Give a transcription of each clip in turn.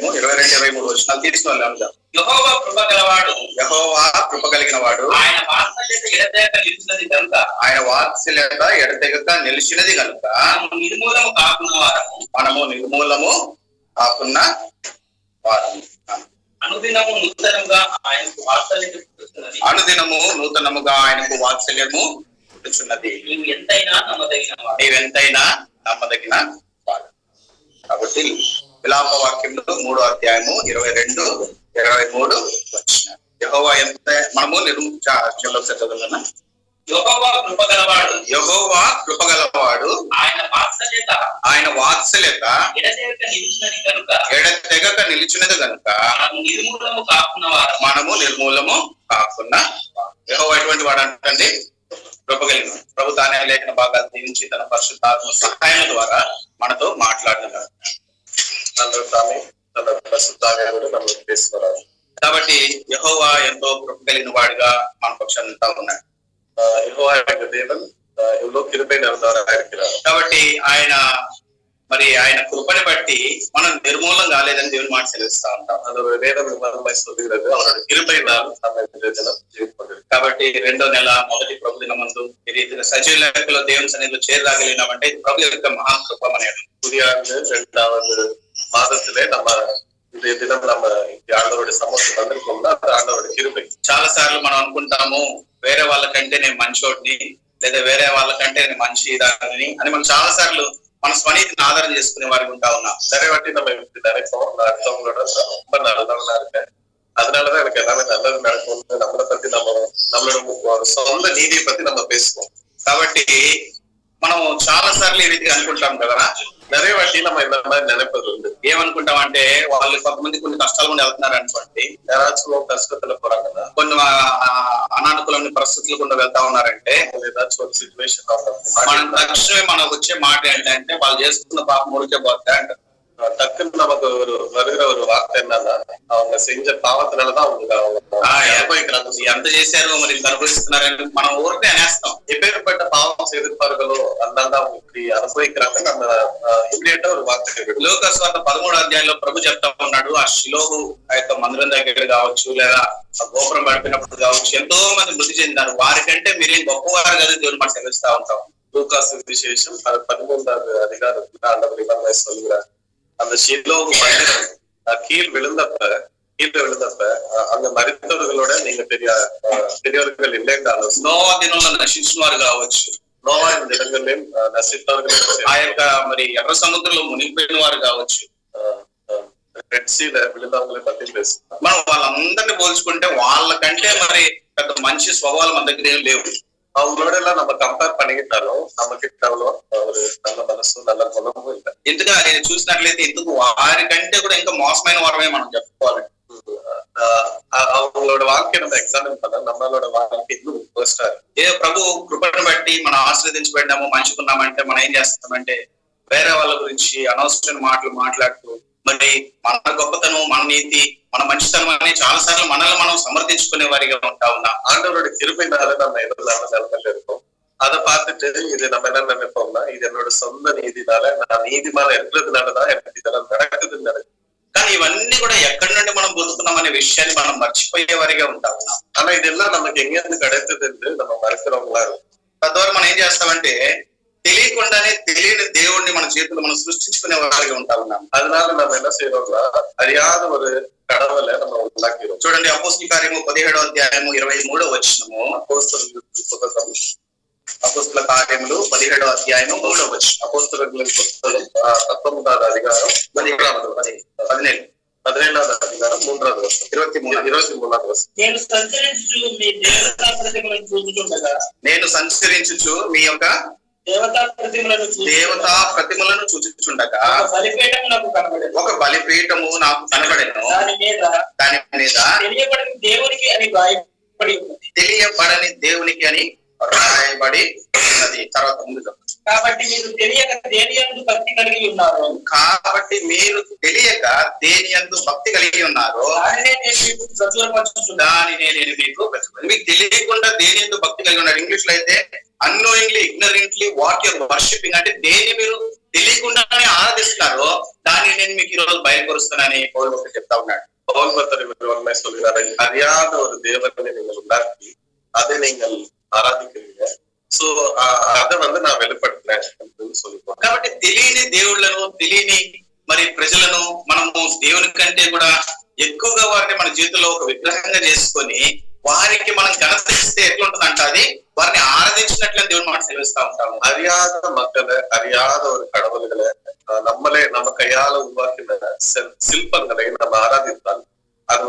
అధ్యాయము 22-23 వచనాలు తీసుకుని వెళ్దాం. యెహోవా కృప గలవాడు, యెహోవా కృప కలిగిన వాడు, ఆయన వాత్సల్యత ఎడతెగక నిలిచినది కనుక, ఆయన వాత్సల్యత ఎడతెగక నిలిచినది కనుక నిర్మూలము కాకున్న వారము, మనము నిర్మూలము కాకున్న వారము. అనుదినము నూతనముగా ఆయనకు వాత్సల్యత పుట్టుచున్నది, అనుదినము నూతనముగా ఆయనకు వాత్సల్యము పుట్టుచున్నది. నీవు ఎంతైనా నమ్మదగిన వాడు, నీవెంతైనా నమ్మదగిన వాడు. కాబట్టి విలాప వాక్యంలో 3వ అధ్యాయము 22-23 వచ్చిన యెహోవా ఎంత మనము చదువుతున్నా. యెహోవా కృప గలవాడు, యెహోవా కృప గలవాడు, ఆయన వాత్సల్యత ఎడతెగక నిలిచినది కనుక నిర్మూలము కాకున్న వారు, మనము నిర్మూలము కాకున్న. యెహోవా ఎటువంటి వాడు అంటే కృప కలిగిన. ప్రభు తానే లేఖన భాగాలు దీవించి తన పరిశుద్ధాత్మ సహాయం ద్వారా మనతో మాట్లాడుతున్నారు. కాబట్టి యెహోవా ఎంతో కృప కలిగిన వాడిగా మన పక్షాన్ని ఉన్నాడు. యెహోవా యొక్క దేవుడు ఎవరో కిరుపైన కాబట్టి ఆయన కృపని బట్టి మనం నిర్మూలం కాలేదని దేవుని మాట సెలవిస్తా ఉంటాం. కాబట్టి 2వ నెల మొదటి ప్రభు దినమందు ఈ రీతిగా సజీవ లెక్కలో దేవుని సన్నిధిలో చేరగలిగినామంటే ప్రభు యొక్క మహాకృప అనేది. 2వ மாதத்திலே நம்ம இந்த தினம் நம்ம ஆண்டவருடைய சமூகத்துக்கு வந்திருக்கோம்னா அது ஆண்டவருடைய கிருபை. చాలా సార్లు మనం అనుకుంటాము వేరే వాళ్ళకంటే నేను మంచోడిని, లేదా వేరే వాళ్ళకంటే నేను మంచి దానిని అని మనం చాలా సార్లు మన స్వనీతిని ఆధారం చేసుకునే వారికి ఉంటా ఉన్నాం. సరే బట్టి நம்ம இப்படி நினைப்போம், அடுத்தவங்களோட ரொம்ப நல்லதா இருக்கேன், அதனாலதான் எனக்கு எல்லாமே நல்லது நடக்கும், நம்மளை பத்தி நம்மளோட சொந்த நீதியை பத்தி நம்ம பேசுவோம். కాబట్టి మనం చాలా సార్లు ఈ రీతిగా అనుకుంటాం కదా. நிறைய வாட்டி நம்ம இந்த மாதிரி நினைப்பது உண்டு. ఏమనుకుంటాం అంటే వాళ్ళు కొంతమంది కొన్ని కష్టాలు కూడా వెళ్తున్నారు అనుకోండి, ఏదాచుం కష్టத்துல పోறாங்கன்னா, కొన్ని అనానుకూలమైన పరిస్థితులు కూడా వెళ్తా ఉన్నారంటే ఏదాచుం సిచువేషన్ మనం తక్షణమే మనకు వచ్చే మాట ఏంటంటే వాళ్ళు చేసుకున్న పాపం మురికే పోతే అంటారు. டக்குன்னு நமக்கு வருகிற ஒரு வார்த்தை என்னன்னா அவங்க செஞ்ச பாவத்தினாலதான் அவங்க அனுபவிக்கிறாங்க. ఎంత చేశారో మరి అనుభవిస్తున్నారని మనం ఊరికే అనేస్తాం. எப்பேற்பட்ட பாவம் செய்திருப்பார்களோ அதனால அவங்க இப்படி అనుభవిக்கிறாங்க. நம்ம ఇమిడియట్ ஒரு వార్త లూకా సువార్త 13వ అధ్యాయంలో ప్రభు చెప్తా ఉన్నాడు. ఆ షిలోహు ఆ యొక్క మందిరం దగ్గర కావచ్చు, లేదా ఆ గోపురం పడిపోయినప్పుడు కావచ్చు, ఎంతో మంది మృతి చెందారు. వారికంటే మీరేం గొప్పవారు కదా దేవుని మాట సెలవిస్తా ఉంటాం. లూకా సువిశేషం 13వ அதிகாரத்துல ஆண்டவர் இவர்களை சொல்கிறார். அந்த ஷிலோகு மந்திரம் கீழ் விழுந்தப்ப அங்க மரித்தவர்களோட நீங்க பெரியவர்கள் இல்லைங்காலும் నోవా దినంలో నశించిన వారు కావచ్చు, నోవా దినంలో నశించవர்கள் ఆ యొక్క మరి ఎర్ర సముద్రంలో మునిగిపోయిన వారు కావచ్చు, రెడ్ సీలో విழுந்தவங்களை పத்தி பேசுறோம். మనం వాళ్ళందరినీ పోల్చుకుంటే వాళ్ళకంటే మరి పెద్ద మంచి స్వభావాలు మన దగ్గర ఏం లేవు. அவங்களோட எல்லாம் நம்ம కంపేర్ பண்ணிக்கிட்டாலும் நம்ம கிட்ட ஒரு நல்ல మనసు நல்ல గుణము இல்லை. ఎందుకు నేను చూసినట్లయితే ఎందుకు వారికంటే కూడా ఇంకా మోసమైన వారమే మనం చెప్పుకోవాలి. அவங்களோட வாழ்க்கையை நம்ம ఎగ్జామిన్ பண்ண நம்மளோட வாழ்க்கை இன்னும் ఫస్ట్ ఏ ప్రభు కృపను బట్టి మనం ఆశీర్వదించబడ్డాము, మంచుకున్నామంటే మనం ఏం చేస్తామంటే వేరే వాళ్ళ గురించి అనవసరమైన మాటలు మాట్లాడుతూ మరి మన గొప్పతనం, మన నీతి, మన మంచితనం అని చాలా సార్లు మనల్ని మనం సమర్థించుకునే వారిగా ఉంటా ఉన్నాం. ஆண்டவருடைய கிருபையினால நம்ம எதிரான நிலைமையில இருக்கோம். அதை பார்த்துட்டு இது நம்ம என்ன நினைப்போம்னா இது என்னோட சொந்த நீதினால நான் நீதிமான இருக்கிறதுனாலதான் எனக்கு இதெல்லாம் நடக்குதுன்னு நினைக்கிறேன். కానీ ఇవన్నీ కూడా ఎక్కడి నుండి మనం పొందుతున్నాం అనే విషయాన్ని మనం మర్చిపోయే వారిగా ఉంటా ఉన్నాం. అలా ఇదెல்லாம் நமக்கு எங்கிருந்து கிடைத்தது நம்ம மறக்கிறவங்களா இருக்கும். తద్వారా మనం ఏం చేస్తామంటే తెలియకుండానే తెలియని దేవుడిని మన చేతులు మనం సృష్టించుకునే వారిగా ఉంటా ఉన్నాం. அதனால நம்ம என்ன செய்யறோம்னா அறியாத ஒரு கடவுளை நம்ம உண்டாக்கிறோம். చూడండి అపోస్తల కార్యము 17వ అధ్యాయము 23వ వచనము. అపోస్తల కార్యములు 17వ అధ్యాయము 3వ వచనం. అపోస్తలుల పుస్తకం 19వ అధికారం 17వ అధికారం 3వ వచనం 23వ వచనం. నేను సంచరించుచు మీ యొక్క దేవతా ప్రతిమలను చూచుచుండగా ఒక బలిపీఠము నాకు కనబడెను. దాని మీద తెలియబడని దేవునికి అని రాయబడి ఉన్నది. తర్వాత ముందు కాబట్టి మీరు తెలియక దేని యందు భక్తి కలిగి ఉన్నారు. కాబట్టి మీరు తెలియక దేని యందు భక్తి కలిగి ఉన్నారు. దానినే నేను మీకు మీకు తెలియకుండా దేని యందు భక్తి కలిగి ఉన్నారు. ఇంగ్లీష్ లో అయితే అన్నోయింగ్లీ ఇగ్నరెంట్లీ వాట్ యువర్ వర్షిపింగ్ అంటే దేని మీరు తెలియకుండానే ఆరాధిస్తారో దాన్ని నేను మీకు ఈ రోజు బయలుపరుస్తానని పౌలు భక్తుడు చెప్తా ఉన్నాడు. பவுல் பக்தர் இவர் உண்மை சொல்கிறாரு, அறியாத ஒரு தேவனை நீங்கள் உண்டாக்கி அதை நீங்கள் ஆராதிக்கிறீங்க. సో అదే నా வெளிப்படுத்துறேன் அப்படின்னு சொல்லிப்போம். కాబట్టి తెలియని దేవుళ్లను తెలియని మరి ప్రజలను మనము దేవుని కంటే కూడా ఎక్కువగా వారిని మన జీవితంలో ఒక విగ్రహంగా చేసుకొని వారికి మనం ఘనత ఇస్తే ఎట్లుంటుందంట, అది వారిని ఆరాధించినట్లే దేవుని మాట సెలవిస్తా ఉంటాము. அறியாத மக்களை, அறியாத ஒரு கடவுள்களை நம்மளே நம்ம கையால உருவாக்கின சிற்பங்களை நம்ம ஆராதித்தால் அது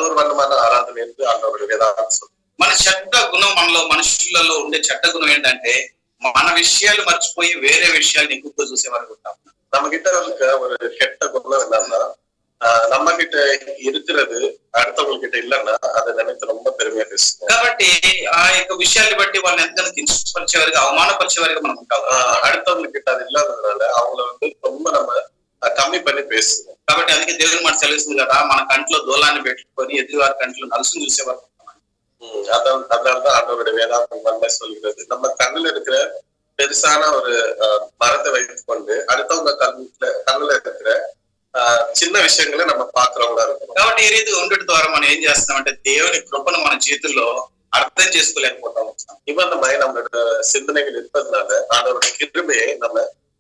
ஒரு வண்ணமான ஆராதனை என்று ஆண்டவருடைய வேதாகம் சொல்லுது. మన చెడ్డ గుణం మనుషులలో ఉండే చెడ్డ గుణం ఏంటంటే మన విషయాలు మర్చిపోయి వేరే విషయాలు ఎక్కువగా చూసేవారు ఉంటాం. நம்ம கிட்ட இருக்க ஒரு கெட்ட குணம் என்னன்னா, நம்ம கிட்ட இருக்கிறது அடுத்தவங்க கிட்ட இல்லைன்னா அதை நினைத்து ரொம்ப பெருமையா பேசுவோம். కాబట్టి ఆ యొక్క విషయాన్ని బట్టి వాళ్ళని ఎంతగానో కించపరిచేవారికి అవమానపరిచేవారికి మనం ఉంటాం. அடுத்தவங்க கிட்ட அது இல்லாததுனால அவங்கள ரொம்ப நம்ம కమ్మి పని పేస్తుంది. కాబట్టి అందుకే దేవుని మాట సెలవిస్తుంది కదా, మన కంట్లో దూలాన్ని పెట్టుకొని ఎదురువారి కంట్లో నలుసును చూసేవారు. அதனாலதான் ஆண்டவருடைய வேதாகம் நன்மை சொல்கிறது, நம்ம கண்ணுல இருக்கிற பெருசான ஒரு மரத்தை வைத்துக் கொண்டு அடுத்தவங்க கண்ணுல இருக்கிற చిన్న విషయంగా நம்ம పాత్రగా இருக்கும். కాబట్టి ఈ రీతి ఉండటం ద్వారా మనం ఏం చేస్తామంటే దేవుని కృపను మన జీవితంలో అర్థం చేసుకోలేకపోతాం. இவ்வளவு நம்மளோட சிந்தனைகள் இருப்பதனால ஆண்டவருடைய கிருபையை நம்ம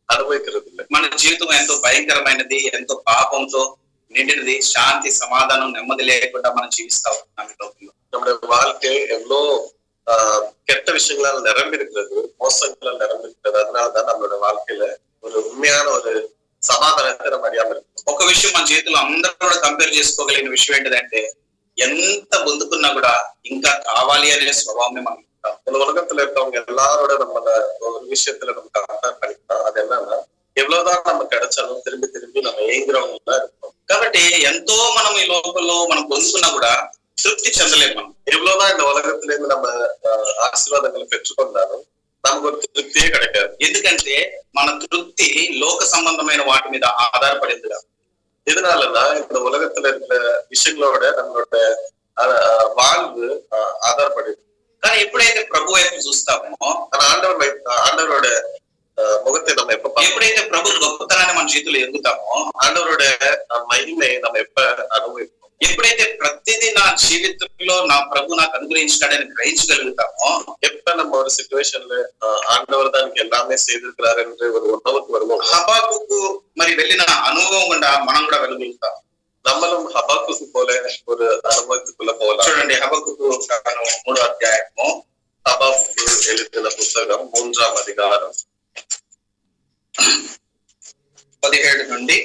అనుభవించలేదు. మన జీవితం ఎంతో భయంకరమైనది, ఎంతో పాపంతో నిండినది, శాంతి సమాధానం నెమ్మది లేకుండా మనం జీవిస్తా ఉన్నాం. நம்முடைய வாழ்க்கை எவ்வளோ கெட்ட விஷயங்களால் நிரம்பி இருக்கிறது, மோசங்களால் நிரம்பி இருக்கிறது. அதனாலதான் நம்மளோட வாழ்க்கையில ஒரு உண்மையான ஒரு సమాధానం நம்ம அறியாம இருக்கும். ఒక విషయం మన జీవితంలో అందరూ కూడా కంపేర్ చేసుకోగలిగిన విషయం ఏంటిదంటే ఎంత పొందుకున్నా కూడా ఇంకా కావాలి అనే స్వభావం మనం ఉంటాం. இந்த உலகத்துல இருக்கவங்க எல்லாரோட நம்ம ஒரு விஷயத்துல நம்ம கம்பேர் பண்ணிக்கலாம். அது என்னன்னா எவ்வளவுதான் நம்ம கிடைச்சாலும் திரும்பி திரும்பி நம்ம ஏங்குறவங்க தான் இருக்கோம். కాబట్టి ఎంతో మనం ఈ లోకంలో మనం పొందుకున్నా కూడా తృప్తి చెందలేము. మనం எவ்வளவுதான் இந்த உலகத்துல இருந்து நம்ம ఆశీర్వాదங்களை పెట్టుకున్నాலும் நமக்கு ஒரு திருப்தியே கிடைக்காது. ఎందుకంటే మన తృప్తి లోక సంబంధమైన వాటి మీద ఆధారపడింది. எதனாலன்னா இந்த உலகத்துல இருக்கிற விஷயங்களோட நம்மளோட வாழ்வு ఆధారపడింది. కానీ ఎప్పుడైతే ప్రభు వైపు చూస్తామో, ஆண்டவரோட முகத்தை நம்ம ఎప్పుడైతే ప్రభు గొప్పతనాన్ని మన జీవితంలో ఎదుగుతామో, ஆண்டவரோட மகிமை நம்ம எப்ப అనుభవిస్తాం, ఎప్పుడైతే ప్రతిదీ నా జీవితంలో నా ప్రభు నాకు అనుగ్రహించాడని గ్రహించగలుగుతామో, எப்ப நம்ம ஒரு సిచ్యువేషన్ல ఆండవర్ దానికి எல்லாமே செய்திருக்கிறார் என்று ஒரு உணவுக்கு வருவோம். హబాకుకు మరి వెళ్ళిన అనుభవం గుండా మనం కూడా వెళ్ళగలుగుతాం. நம்மளும் ஹபாக்குக்கு போல ஒரு அனுபவத்துக்குள்ள போகலாம். చూడండి, హబక్కుకు 3వ అధ్యాయము, హబాకుకు எழுதின புத்தகம் 3వ அதிகாரம் 17 నుండి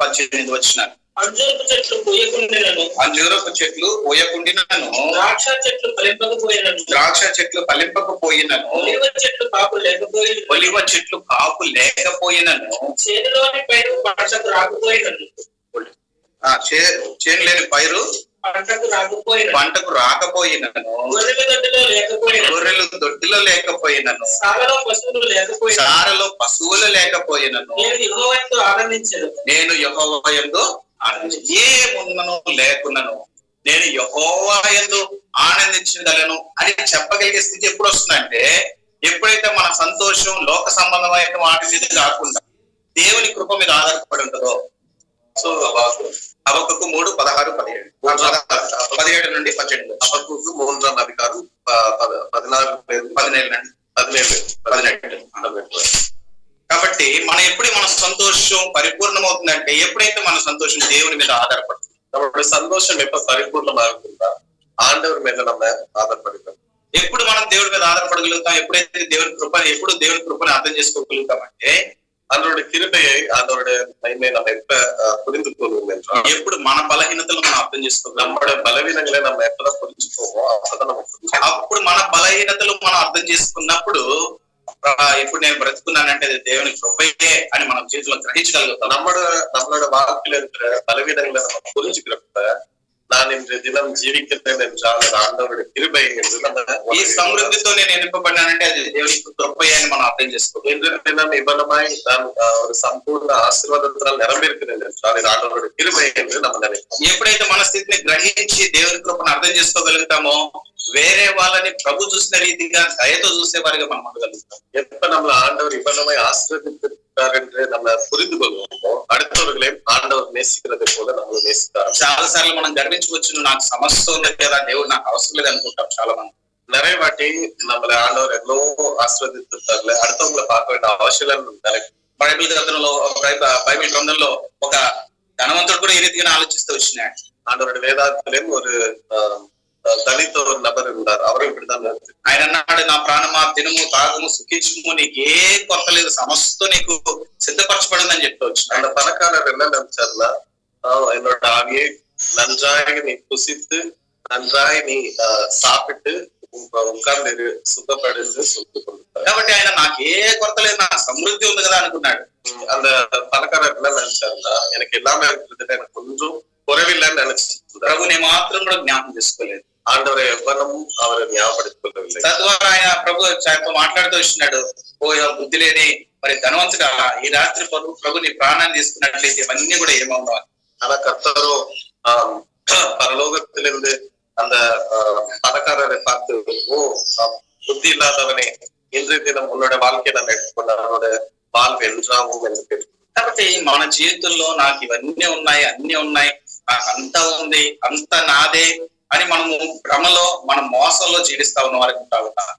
18 వచనాలు. అంజూరపు చెట్లు పూయకుండినను, అంజూరపు చెట్లు పూయకుండినను, ద్రాక్ష చెట్లు ఫలింపకపోయినను, ద్రాక్ష చెట్లు ఫలింపకపోయినను, ఒలివ చెట్లు కాపు లేకపోయినను, ఒలివ చెట్లు కాపు లేకపోయినను, చేనులోని పైరు పంటకు రాకపోయినను, చేను లేని పైరు పంటకు రాకపోయినను, గొర్రెలు దొడ్డిలో లేకపోయినను, సారలో పశువులు లేకపోయినను, నేను యెహోవా యందు ఏమున్నను లేకున్నను నేను యెహోవా యందు ఆనందించగలను అని చెప్పగలిగే స్థితి ఎప్పుడు వస్తుందంటే, ఎప్పుడైతే మన సంతోషం లోక సంబంధమైన వాటి మీద కాకుండా దేవుని కృప మీద ఆధారపడి ఉంటుందో. సో హబక్కుకు 3:16-17, 17 నుండి 18. హబక్కుకు 3వ అధికారం 17. కాబట్టి ఎప్పుడు మన సంతోషం పరిపూర్ణమవుతుందంటే ఎప్పుడైతే మన సంతోషం దేవుని మీద ఆధారపడుతుంది. நம்மளோட சந்தோஷம் எப்ப பரிபூர்ணமா இருக்குதா ஆண்டவர் மேல நம்ம ஆధారపడతాం. ఎప్పుడు మనం దేవుడి మీద ఆధారపడగలుగుతాం, ఎప్పుడైతే దేవుని కృపని అర్థం చేసుకోగలుగుతామంటే அதனுடைய கிருபையை அதனுடைய மகிமை நம்ம எப்ப புரிந்து கொள்வோம் என்றால், ఎప్పుడు మన బలహీనతలు మనం అర్థం చేసుకోగలం. நம்மளோட பலவீனங்களை நம்ம எப்பதான் புரிஞ்சுக்கோமோ அப்பதான் நம்ம అప్పుడు మన బలహీనతలు మనం అర్థం చేసుకున్నప్పుడు ఇప్పుడు నేను బ్రతుకున్నానంటే అది దేవుని కృపయే అని మనం జీవితంలో గ్రహించగలుగుతాం. நம்மளோட வாழ்க்கையில இருக்கிற பலவீனங்களை நம்ம புரிஞ்சுக்கிறப்ப நான் இன்று தினம் ஜீவிக்கிறேன் என்றால் ஆண்டவருடைய கிருபை என்று நம்ம ఈ సమృద్ధితో నేను ఎన్నుకోబడినానంటే అది దేవుని కృపయే అని మనం అర్థం చేసుకోవాలి. இன்று தினம் இவ்வளமாய் நான் ஒரு சம்பூர்ண ஆசீர்வாதத்தினால் நிரம்பியிருக்கிறேன் என்றால் இது ஆண்டவருடைய கிருபை என்று நம்ம நினைப்போம். ఎప్పుడైతే మన స్థితిని గ్రహించి దేవుని కృపను అర్థం చేసుకోగలుగుతామో వేరే వాళ్ళని ప్రభు చూసిన రీతిగా దయతో చూసేవారిగా మనం ఉండగలుగుతాం. எப்ப நம்மள ஆண்டவர் இவ்வளவு ஆசீர்வதித்திருக்கிறார் என்று நம்ம புரிந்து கொள்வோமோ அடுத்தவர்களையும் ஆண்டவர் நேசிக்கிறதை போல நம்மளும் நேசித்தார். చాలా సార్లు మనం గర్వించవచ్చు, నాకు సమస్య ఉంది కదా, దేవుడు నాకు అవసరం లేదు అనుకుంటాం చాలా మంది. நிறைய வாட்டி நம்மள ஆண்டவர் எவ்வளவோ ஆசீர்வதித்திருக்காருல, அடுத்தவங்களை பார்க்க வேண்டிய அவசியம் நினைக்கும். బైబిల్ గ్రంథంలో బైబిల్ గ్రంథంలో ఒక ధనవంతుడు కూడా ఈ రీతిగా ఆలోచిస్తూ వచ్చినాడు. ஆண்டவருடைய வேதாத்திலும் ஒரு தனித்த ஒரு நபர் இருந்தார். அவரும் இப்படிதான் ఆయన అన్నాడు, నా ప్రాణమా తినుము తాగుము సుఖించుము, నీకు ఏ కొరత లేదు, సమస్తం నీకు సిద్ధపరచబడిందని చెప్పి వచ్చిన. அந்த பணக்காரர் என்ன நினைச்சாருன்னா, என்னோட ஆவியை நன்றாக நீ புசித்து நன்றாக நீ சாப்பிட்டு உட்கார்ந்து சுகப்படுத்து சொல்லிக் கொடுத்தார். కాబట్టి ఆయన నాకు ఏ కొరత లేదు, నాకు సమృద్ధి ఉంది కదా అనుకున్నాడు. அந்த பணக்காரர் என்ன நினைச்சாருன்னா, எனக்கு எல்லாமே இருக்கிறது, எனக்கு கொஞ்சம் குறைவில்லைன்னு நினைச்சு ప్రభుని మాత్రం కూడా జ్ఞాపకం చేసుకోలేదు. ஆண்டவரை எவ்வளவும் அவரை ஞாபகப்படுத்திக் கொள்ளவில்லை. తద్వారా ఆయన ప్రభు మాట్లాడుతూ వచ్చినాడు, ఓ బుద్ధి లేని మరి ధనవంతుడా, ఈ రాత్రి ప్రభు నీ ప్రాణాన్ని తీసుకున్నట్లయితే ఇవన్నీ కూడా ఏమవునా. ஆனா கர்த்தரோ பரலோகத்திலிருந்து அந்த பணக்காரரை பார்த்து, ஓ புத்தி இல்லாதவனே, இன்றைய தினம் உன்னோட வாழ்க்கையை நான் எடுத்துக்கொண்ட அவனோட வாழ்வு என்றாவும் என்று கேட்டு. కాబట్టి మన జీవితంలో నాకు ఇవన్నీ ఉన్నాయి, అన్ని ఉన్నాయి, నాకు అంతా ఉంది, అంత నాదే అని మనము భ్రమలో మన మోసంలో జీవిస్తా ఉన్న వారికి ఉంటా ఉంటాం.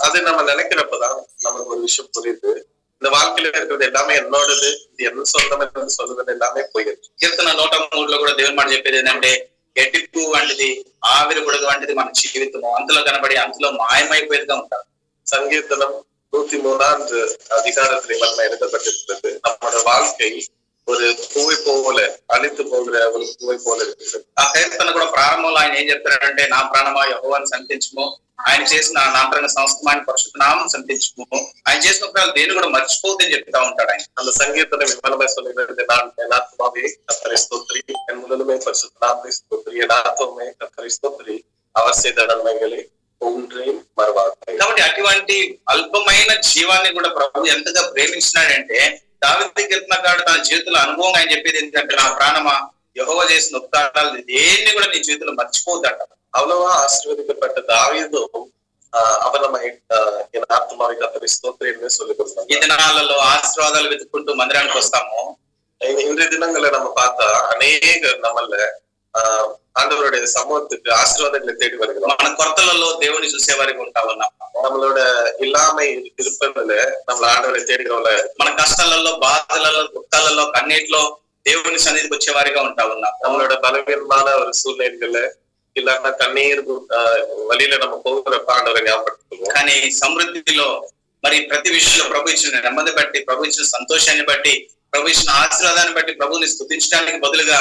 அது நம்ம நினைக்கிறப்பதான் நமக்கு ஒரு விஷயம் புரியுது, இந்த வாழ்க்கையில இருக்கிறது எல்லாமே என்னோடது, இது என்ன சொந்தம் சொல்லுறது எல்லாமே போயிருக்கு. కీర్తన 103 కూడా దేవుని మాట చెప్పేది ఏంటంటే, గట్టి పువ్వు వంటిది, ఆవిరి బుడగ వంటిది మన జీవితము, అంతలో కనబడి అంతలో మాయమైపోయేదిగా ఉంటారు. சங்கீர்த்தனம் 103 அதிகாரத்தில் நம்ம எழுதப்பட்டிருக்கிறது, நம்மளோட வாழ்க்கை ஒரு பூவை போல அழித்து போகிற ஒரு பூவை போல இருக்குது. ఆ కీర్తన కూడా ప్రారంభంలో ఆయన ఏం చెప్తారంటే, నా ప్రాణమా యెహోవాను సంతించుము, ఆయన చేసిన నామకరణ సంస్థమాన్ని పరిశుద్ధ నామం సంతించుము, ఆయన చేసిన ఉపయోగాలు దేని కూడా మర్చిపోద్దని చెప్తా ఉంటాడు ఆయన. அந்த சங்கீர்த்தனை விமலமாய் சொல்லுகிறது, நான் என் ஆத்மாவே கர்த்தரை ஸ்தோத்திரி, என் முழுதுமே பரிசுத்த நாமத்தை ஸ்தோத்திரி, என் ஆத்மாவே கர்த்தரை ஸ்தோத்திரி, அவர் செய்த நன்மைகளை ஒன்றையும் மறவாதே. కాబట్టి అటువంటి అల్పమైన జీవాన్ని కూడా ప్రభు ఎంతగా ప్రేమించినాడంటే, దావీదు కీర్తనకారుడు తన జీవితంలో అనుభవం ఆయన చెప్పేది ఏంటంటే, నా ప్రాణమా యెహోవా చేసిన ఉపకారాలు దేన్ని కూడా నీ జీవితంలో మర్చిపోద్దట. அவ்வளவா ஆசீர்வதிக்கப்பட்ட தாவீதும் அவர் நம்ம என் ஆத்மாவை கர்த்தரை ஸ்தோத்திரி என்று சொல்லிக் கொடுத்தாங்க. ఈ దినాలలో ఆశీర్వాదాలు వెతుక్కుంటూ మందిరానికి వస్తాము. இன்றைய தினங்களை நம்ம பார்த்தா அநேக நம்மள ஆண்டவருடைய சமூகத்துக்கு ஆசீர்வாதங்களை தேடி வருகிறோம். మన కొరతలలో దేవుని చూసేవారికి ఉంటా ఉన్నాం. நம்மளோட இல்லாமை இருப்பதுல நம்மள ஆண்டவரை தேடுகிறவங்கள, మన కష్టాలలో బాధలలో దుఃఖాలలో కన్నీటిలో దేవుని సన్నిధికి వచ్చేవారిగా ఉంటా ఉన్నాం. நம்மளோட பலவீனமான ஒரு சூழ்நிலைகள்ல இல்லன்னா கண்ணீர் வழியில நம்ம போகிறப்ப ஆண்டவரை ஞாபகப்படுத்துவோம். కానీ సమృద్ధిలో మరి ప్రతి విషయంలో ప్రభు ఇచ్చిన నెమ్మది బట్టి, ప్రభు ఇచ్చిన సంతోషాన్ని బట్టి, ప్రభు ఇచ్చిన ఆశీర్వాదాన్ని బట్టి ప్రభుని స్తుతించడానికి బదులుగా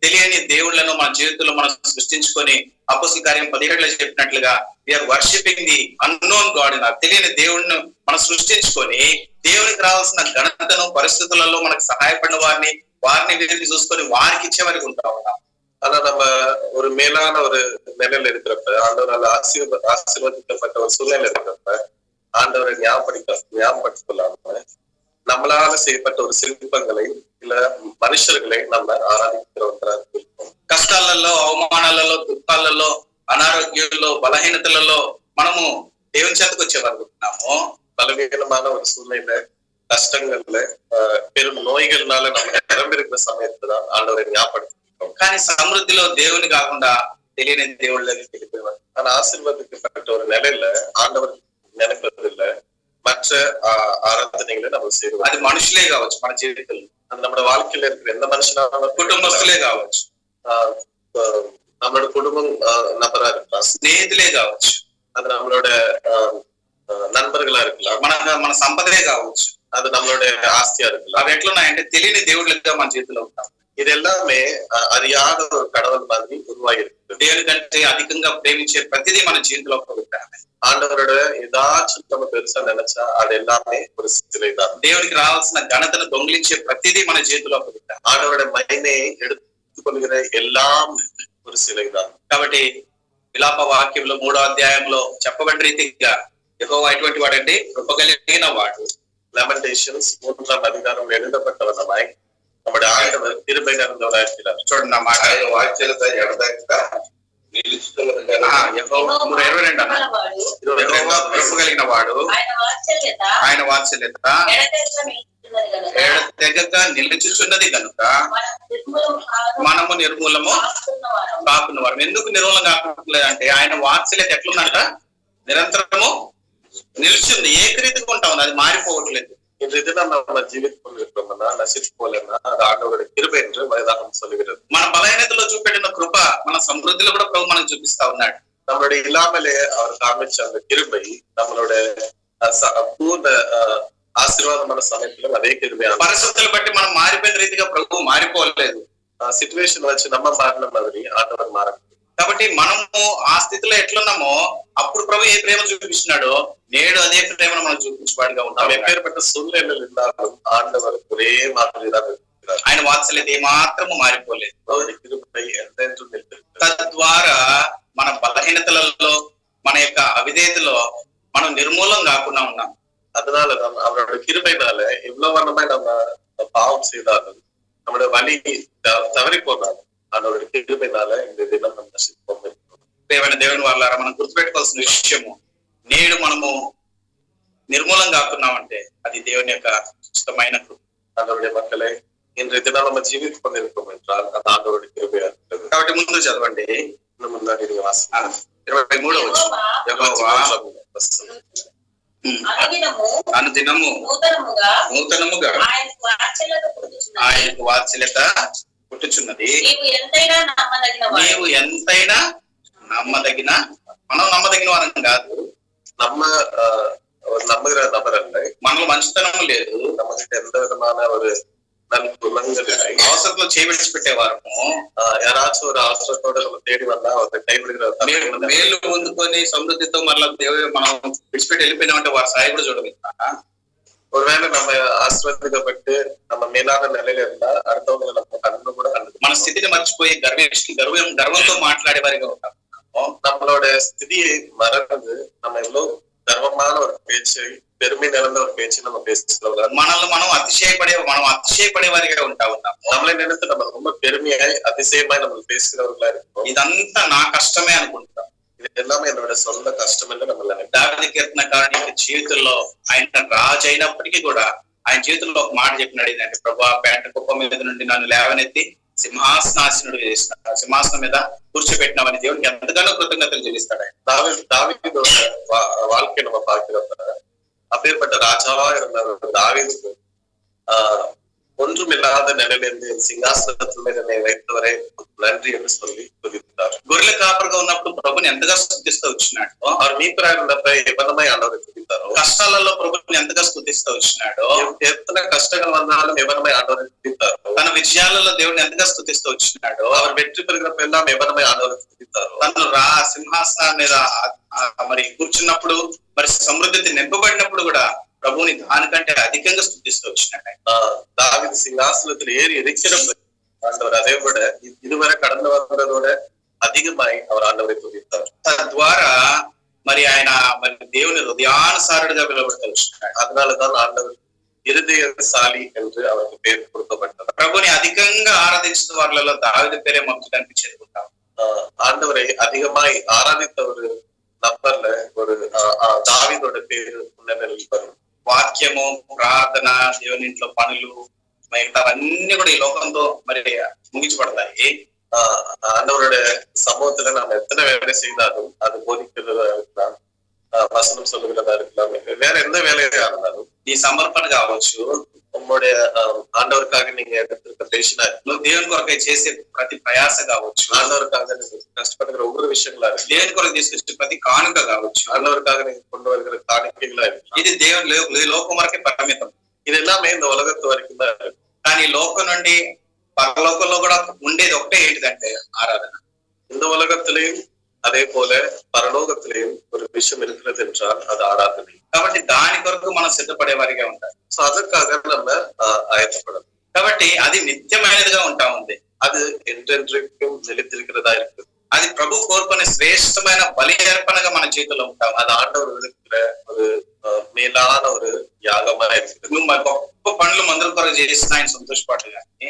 తెలియని దేవుళ్లను మన జీవితంలో మనం సృష్టించుకొని, అపోస్తలుల కార్యం 17లో చెప్పినట్లుగా we are worshipping the unknown god. తెలియని దేవుడిని మనం సృష్టించుకొని దేవునికి రావాల్సిన ఘనతను పరిస్థితులలో మనకు సహాయపడిన వారిని వీరిని చూసుకొని వారికి ఇచ్చేవారికి ఉంటా ఉన్నాం. ஆனா நம்ம ஒரு மேலான ஒரு நிலையில இருக்கிறப்ப, ஆண்டவரால் ஆசீர்வதிக்கப்பட்ட ஒரு சூழ்நிலை இருக்கிறப்ப, ஆண்டவரை ஞாபகப்படுத்தலாம நம்மளால செய்யப்பட்ட ஒரு சிற்பங்களை இல்ல மனுஷர்களை நம்ம ஆராதிக்கிறவர்களாக இருக்கும். కష్టాలలో, అవమానాలలో, దుఃఖాలలో, అనారోగ్యంలో, బలహీనతలలో మనము దేవుని చేతకు వచ్చేవారు ఉంటున్నాము. பலவீனமான ஒரு சூழ்நிலை, கஷ்டங்கள்ல, பெரும் நோய்கள்னால நம்ம நிரம்பிருக்கிற சமயத்துல தான் ஆண்டவரை ஞாபகப்படுத்த. కానీ సమృద్ధిలో దేవుని కాకుండా తెలియని దేవుళ్ళకి వెళ్ళిపోయేవారు. ஆனா ஆசீர்வாதிக்கப்பட்ட ஒரு நிலையில ஆண்டவர் நினைப்பதில்லை, மற்ற ஆராதனைகளை நம்ம செய்வோம். అది మనుషులే కావచ్చు, మన జీవితంలో அது நம்மளோட வாழ்க்கையில இருக்கிற எந்த மனுஷனாலும், కుటుంబస్తులే కావచ్చు, நம்மளோட குடும்பம் நபரா இருக்கலாம், స్నేహితులే కావచ్చు, அது நம்மளோட நண்பர்களா இருக்கலாம், మన సంపదే కావచ్చు, அது நம்மளோட ஆஸ்தியா இருக்கலாம். అవి ఎట్లున్నాయంటే తెలియని దేవుళ్ళుగా మన జీవితంలో ఉంటాం. இது எல்லாமே அறியாத ஒரு கடவுள் மாதிரி உருவாகி இருக்கு. దేవుని కంటే అధికంగా ప్రేమించే ప్రతిదీ మన జీవితంలో ఉంటాయి. ஆண்டவரோட ஏதாச்சும் நம்ம பெருசா நினைச்சா அது எல்லாமே ஒரு சிலைதான். దేవునికి రావాల్సిన ఘనతను దొంగిలించే ప్రతిదీ మన జీవితంలో ఉంటాయి. ஆண்டவரோட மகிமையை எடுத்துக்கொள்கிற எல்லாம் ஒரு சிலைதான். కాబట్టి విలాప వాక్యంలో 3వ అధ్యాయంలో చెప్పబడిన రీతిగా యెహోవా ఎటువంటి వాడంటే కృపగలిగిన వాడు. லெமெண்டேஷன்ஸ் 3వ அதிகாரம் எழுதப்பட்டவனமாய் நம்முடைய ஆண்டவர் கிருபை நிறைந்தவராக இருக்கிறார். చూడండి, నా మాట ఆయన వాక్యాలతో ఎడదాక యెహోవా 22 అన్న. యెహోవా కృప కలిగిన వాడు, ఆయన వాత్సల్యత ఎడతెగక నిలుచుచున్నది కనుక మనము నిర్మూలము కాకున్న వారు. ఎందుకు నిర్మూలం కాకుంటే ఆయన వాత్సల్యత ఎట్లుందంట? నిరంతరము నిలిచింది, ఏకరీతిగా ఉంటా ఉంది, అది మారిపోవట్లేదు. இந்த இதுல நம்ம ஜீவித்துக் கொண்டிருக்கிறோம்னா நசித்து போலன்னா அது ஆண்டவருடைய கிருபை என்று வேதாகம் சொல்லுகிறது. మన బలహీనతలో చూపెట్టిన కృప మన సమృద్ధిలో కూడా ప్రభు మనకు చూపిస్తా ఉన్నాడు. நம்மளுடைய இல்லாமலே அவர் காமிச்ச அந்த கிருபை நம்மளுடைய பூர்ண ఆశీర్వాదమైన సమయంలో అదే கிருபையான పరిస్థితులు బట్టి మనం మారిపోయిన రీతిగా ప్రభు మారిపోలేదు. సిచ్యువేషన్ వచ్చి நம்ம మారిన மாதிரி ఆండవర్ మారదు. కాబట్టి మనము ఆ స్థితిలో ఎట్లున్నామో అప్పుడు ప్రభు ఏ ప్రేమ చూపిస్తున్నాడో నేడు అదే ప్రేమను మనం చూపించేవాడిగా ఉంటాం. எப்பேற்பட்ட சூழ்நிலையில் இருந்தாலும் ஆண்டவர் ஒரே மாதிரி தான் இருக்கிறார். ఆయన వాత్సల్యత ఏమాత్రము మారిపోలేదు. తద్వారా మన బలహీనతలలో మన యొక్క అవిధేయతలో మనం నిర్మూలం కాకుండా ఉన్నాం. அதனால நம்ம அவரோட கிருபையினால எவ்வளவு வண்ணமாய் நம்ம பாவம் செய்தாலும் நம்மளுடைய வழி தவறி போனாலும் அவருடைய கிருபையினால இந்த தினம் நம்ம நசிப்போம். దేవుని వాళ్ళారా మనం గుర్తుపెట్టుకోవాల్సిన విషయము, నేడు మనము నిర్మూలం కాకున్నామంటే అది దేవుని యొక్క ఇష్టమైన కృప. ஆண்டவருடைய மக்களை இன்றைய தினம் நம்ம ஜீவித்துக் கொண்டிருக்கோம் என்றால் அது ஆண்டவருடைய கிருபையா இருக்கிறது. కాబట్టి ముందు చదవండి, முன்னாடி 23వ అనుదినము నూతనముగా ఆయనకు వాత్సల్యత పుట్టుచున్నది. నీవు ఎంతైనా నమ్మదగిన, మనం నమ్మదగిన వారం కాదు, நம்புகிற நபர் அல்ல, మనలో మంచితనం లేదు, நம்மகிட்ட எந்த விதமான ஒரு நல்குணங்கள் இல்லை, అవసరంలో చేవిడిచిపెట్టేవారము, யாராச்சும் ஒரு அவசரத்தோட நம்ம தேடி வந்தா அவரை கைவிடுகிற మేలు పొందుకొని సమృద్ధితో మళ్ళీ దేవుడు మనం విడిచిపెట్టి వెళ్ళిపోయినామంటే వారి సాయి కూడా చూడగలుగుతా. ஒருவேளை நம்ம ஆசீர்வதிக்கப்பட்டு நம்ம மேலான நிலையில இருந்தா அடுத்தவங்களை நம்ம கண்ணு கூட கண்டு మన స్థితిని మర్చిపోయి గర్వంతో మాట్లాడే వారిగా ఉంటాం. நம்மளோட ஸ்திதியை மறந்து நம்ம எவ்வளவு கர்வமான ஒரு பேச்சை, பெருமை நிறைந்த ஒரு பேச்சை நம்ம பேசுகிறோம். మనల్ని మనం అతిశయపడే వారిగా ఉంటా ఉన్నాం. நம்மளை நினைத்து நம்ம ரொம்ப பெருமையாய் அதிசயமாய் நம்ம பேசுகிறவர்களா இருக்கோம். ఇదంతా నా కష్టమే అనుకుంటాం. ఇది எல்லாமே என்னோட சொந்த కష్టం என்று நம்ம దావీదు కీర్తనకారుని యొక్క జీవితంలో ఆయన రాజు అయినప్పటికీ కూడా ఆయన జీవితంలో ఒక మాట చెప్పినాడు, ఏంటంటే ప్రభువా పేంట కుప్ప మీద నుండి నన్ను లేవనెత్తి సింహాసనాసనుడు చేసిన సింహాసనం మీద కూర్చోబెట్టినామని దేవునికి ఎంతగానో కృతజ్ఞతలు చెల్లిస్తాడు. தாவீதோட வாழ்க்கையை நம்ம பார்க்கிறப்ப அப்பேற்பட்ட ராஜாவா இருந்த தாவீதுக்கு ஒன்றுமில்லாத நிலையிலிருந்து சிங்காசனத்தில் మీద வைத்தவரை நன்றி என்று சொல்லி துதித்தார். గొర్రెల కాపరిగా ఉన్నప్పుడు ప్రభుని ఎంతగా స్తుతిస్తూ వచ్చినాడు. அவர் மீட்பராக இருந்தப்ப எவனமாய் ஆண்டவரை துதித்தாரோ, కష్టాలలో ప్రభుని ఎంతగా స్తుతిస్తూ వచ్చినాడు. எத்தனை கஷ்டங்கள் வந்தாலும் எவனமாய் ஆண்டவரை துதித்தாரோ, తన విజయాలలో దేవుడిని ఎంతగా స్తుతిస్తూ వచ్చినాడు. அவர் వెற்றி பெறுகிறப்ப எல்லாம் எவனமாய் ఆண்டవரை துதித்தாரో, తను సింహాసనం మీద మరి కూర్చున్నప్పుడు, మరి సమృద్ధి నింపబడినప్పుడు కూడా ప్రభుని దానికంటే అధికంగా స్తుతిస్తూ వచ్చినాడు. தாவீது சிங்காசனத்தில் ஏறி இருக்கிறப்ப ஆண்டவர் அதை விட இதுவரை கடந்து வந்ததோட அதிகமாய் அவர் ஆண்டவரை துதித்தார். తద్వారా మరి ఆయన మరి దేవుని హృదయానుసారుడిగా పిలువబడుతూ వచ్చినాడు. அதனாலதான் ஆண்டவர் இருதயசாలి என்று அவருக்கு பேர் கொடுக்கப்பட்டது. ప్రభుని అధికంగా ఆరాధించిన వారిలో దావీదు పేరే మనకు కనిపించేది ఉంటాం. ஆண்டவரை அதிகமாய் ஆராதித்த ஒரு நபர்ல ஒரு దావీదோட పేరు ఉన్నది. వాక్యము, ప్రార్థన, దేవుని ఇంట్లో పనులు, మిగతావన్నీ కూడా ఈ లోకంతో మరి ముగించబడతాయి. ஆண்டவருடைய சமூகத்துல நம்ம எத்தனை வேலை செய்தாலும் அது போதிக்கிறதா இருக்கலாம், வசனம் சொல்லுகிறதா இருக்கலாம், வேற எந்த வேலையா இருந்தாலும் నీ సమర్పణ కావచ్చు, உங்களுடைய ஆண்டவருக்காக நீங்க எடுத்திருக்க பேசினா, నువ్వు దేవుని కొరకై చేసే ప్రతి ప్రయాస కావచ్చు, ஆண்டவருக்காக நீங்க கஷ்டப்படுகிற ஒவ்வொரு விஷயங்களா இருக்கு, దేవుని కొరకు తీసుకొచ్చే ప్రతి కానుక కావచ్చు, ஆண்டவருக்காக நீங்க கொண்டு வருகிற காணிக்கைகளா இருக்கு, ఇది దేవుని లోకం వరకే పరిమితం. இது எல்லாமே இந்த உலகத்து வரைக்கும் தான் இருக்கு. కానీ లోకం నుండి పరలోకంలో కూడా ఉండేది ఒకటే, ఏంటిదంటే ఆరాధన. இந்த உலகத்திலேயும் அதே போல పరలోకத்திலேயும் ஒரு விஷயம் இருக்கிறது என்றால் அது ஆராதனை. కాబట్టి దాని కొరకు మనం సిద్ధపడే వారిగా ఉంటాం. సో அதற்காக நம்ம ஆயத்தப்படணும். కాబట్టి అది నిత్యమైనదిగా ఉంటా ఉంది, அது என்றென்றைக்கும் நிலைத்திருக்கிறதா இருக்கு. అది ప్రభు కోరుకునే శ్రేష్టమైన బలి అర్పణగా మన జీవితంలో ఉంటాం. அது ஆண்டவர் இருக்கிற ஒரு மேலான ஒரு யாகமா இருக்குது. నువ్వు గొప్ప పనులు మందుల కొరకు చేసిన ఆయన సంతోషపడదు, కానీ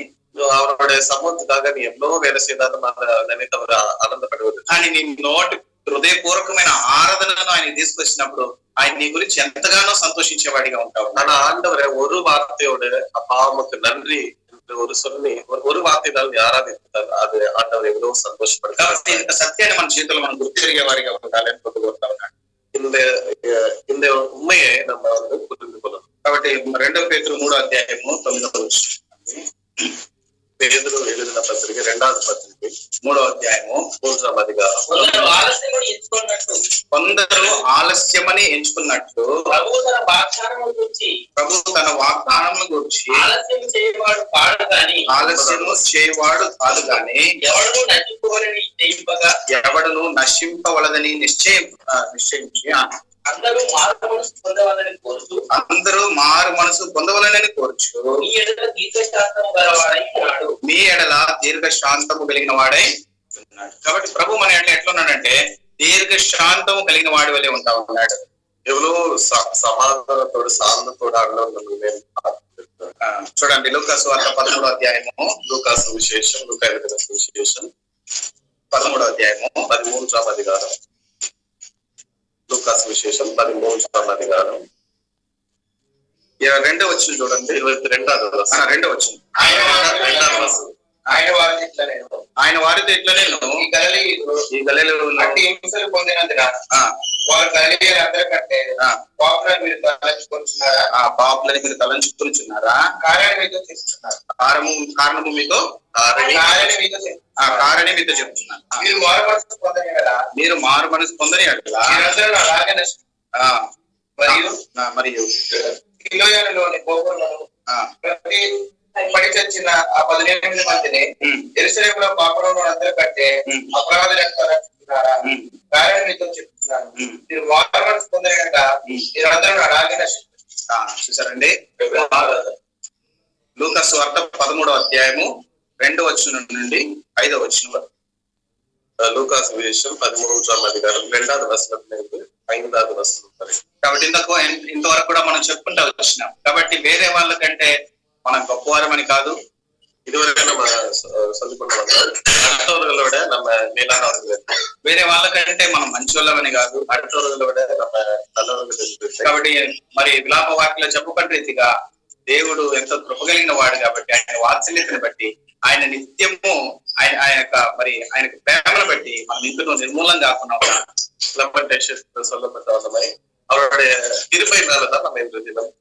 அவருடைய சமூகத்துக்காக நீ எவ்வளவு வேலை செய்தாலும் அதை நினைத்து அவர் ఆనందపడేవారు. కానీ నీ నోటి హృదయపూర్వకమైన ఆరాధనను ఆయన తీసుకొచ్చినప్పుడు ఆయన నీ గురించి ఎంతగానో సంతోషించేవాడిగా ఉంటావు. ஆனா ஆண்டவரை ஒரு வார்த்தையோடு அப்பா உமக்கு நன்றி என்று ஒரு சொல்லி ஒரு வார்த்தையினால் நீ ஆராதித்தால் அது ஆண்டவர் எவ்வளவு சந்தோஷப்படுத்தார். కాబట్టి ఇంత సత్యాన్ని మన జీవితంలో మనం గుర్తిరిగే వారిగా ఉండాలని కోరుకుంటా ఉన్నాడు. இந்த உண்மையை நம்ம வந்து புரிந்து கொள்ளணும். కాబట్టి 2 పేతురు 3వ అధ్యాయము 9వ వచనం. పేతురు எழுதின పత్రిక 2వ పత్రిక 3వ అధ్యాయము 3వ అధికారం. కొందరు ఆలస్యమని కొందరు ఆలస్యమని ఎంచుకున్నట్టు ఎంచుకున్నట్టు ప్రభువు తన వాగ్దానముల గురించి ఆలస్యం చేయవాడు కాడు గాని ఎవడును నశింపవలదని నిశ్చయించి అందరూ మారు మనసు పొందవలనని కోరుచు మీ ఎడల దీర్ఘశాంతము కలిగిన వాడై ఉన్నాడు. కాబట్టి ప్రభు మన ఎడల ఎట్లున్నాడంటే దీర్ఘశాంతము కలిగిన వాడి వలె ఉంటా ఉన్నాడు. எவ்வளவு సమాధానతోడు శాంతతోడు ఆనందంగా చూడండి లూకా సువార్త 13వ అధ్యాయము లూకా సువిశేషం లూకా ఎలిగిన సువిశేషం 13వ అధ్యాయము 13వ అధికారం. లూకా సువిశేషం 13వ అధికారం 22వ వచనం చూడండి. 22వ వచనం. 2వ వచనం. ఆయన వారితో ఇట్లా నేను ఈ గలిలయలో అట్టి హింసలు పొందినందున వారు గలిలయ అందరికంటే పాపులను మీరు తలంచుకుంటున్నారా పాపులని మీరు తలంచుకుంటున్నారా కార్యాన్ని మీతో చేస్తున్నారు కారణము మీతో కారణి మీతో చెప్తున్నాను. మీరు మారు మనసు పొందని కదా మీరు మారు మనసు పొందని అట్లా మీరందరూ అలాగే మరియు కిలోయలోని గోపులను ప్రతి పడి చచ్చిన ఆ 18 మందిని యెరూషలేములో పాపంలో అందరూ కంటే అపరాధులు రక్షిస్తున్నారా కార్యాన్ని మీతో చెప్తున్నాను. మీరు మారు మనసు పొందని కదా మీరందరూ అలాగే చూసారండి. లూకా సువార్త 13వ అధ్యాయము 2వ వచనం నుండి 5వ వచనం వరకు. లూకా సువిశేషం 13వ అధికారం 2వ వచనం నుండి 5వ వచనం వరకు. కాబట్టి ఇంతవరకు కూడా మనం చెప్పుకుంటూ వచ్చినాం. కాబట్టి వేరే వాళ్ళకంటే మనం గొప్పవారమని కాదు, இதுவரை நம்ம சொல்லிக்கொண்டு அடுத்தவர்களோட நம்ம மேலானவர்கள், వేరే వాళ్ళకంటే మనం మంచోళ్ళమని కాదు, அடுத்தவர்களோட நம்ம நல்லவர்கள். కాబట్టి మరి విలాప వాక్యలో చెప్పుకున్న రీతిగా దేవుడు ఎంతో కృపగలిగిన వాడు కాబట్టి ఆయన వాత్సల్యతను బట్టి ఆయన నిత్యము ఆయనకు ప్రేమను బట్టి మనం ఇందులో నిర్మూలం కాకుండా சொல்லப்பட்டவரை அவருடைய கிருபையினாலதான் நம்ம இன்று தினம்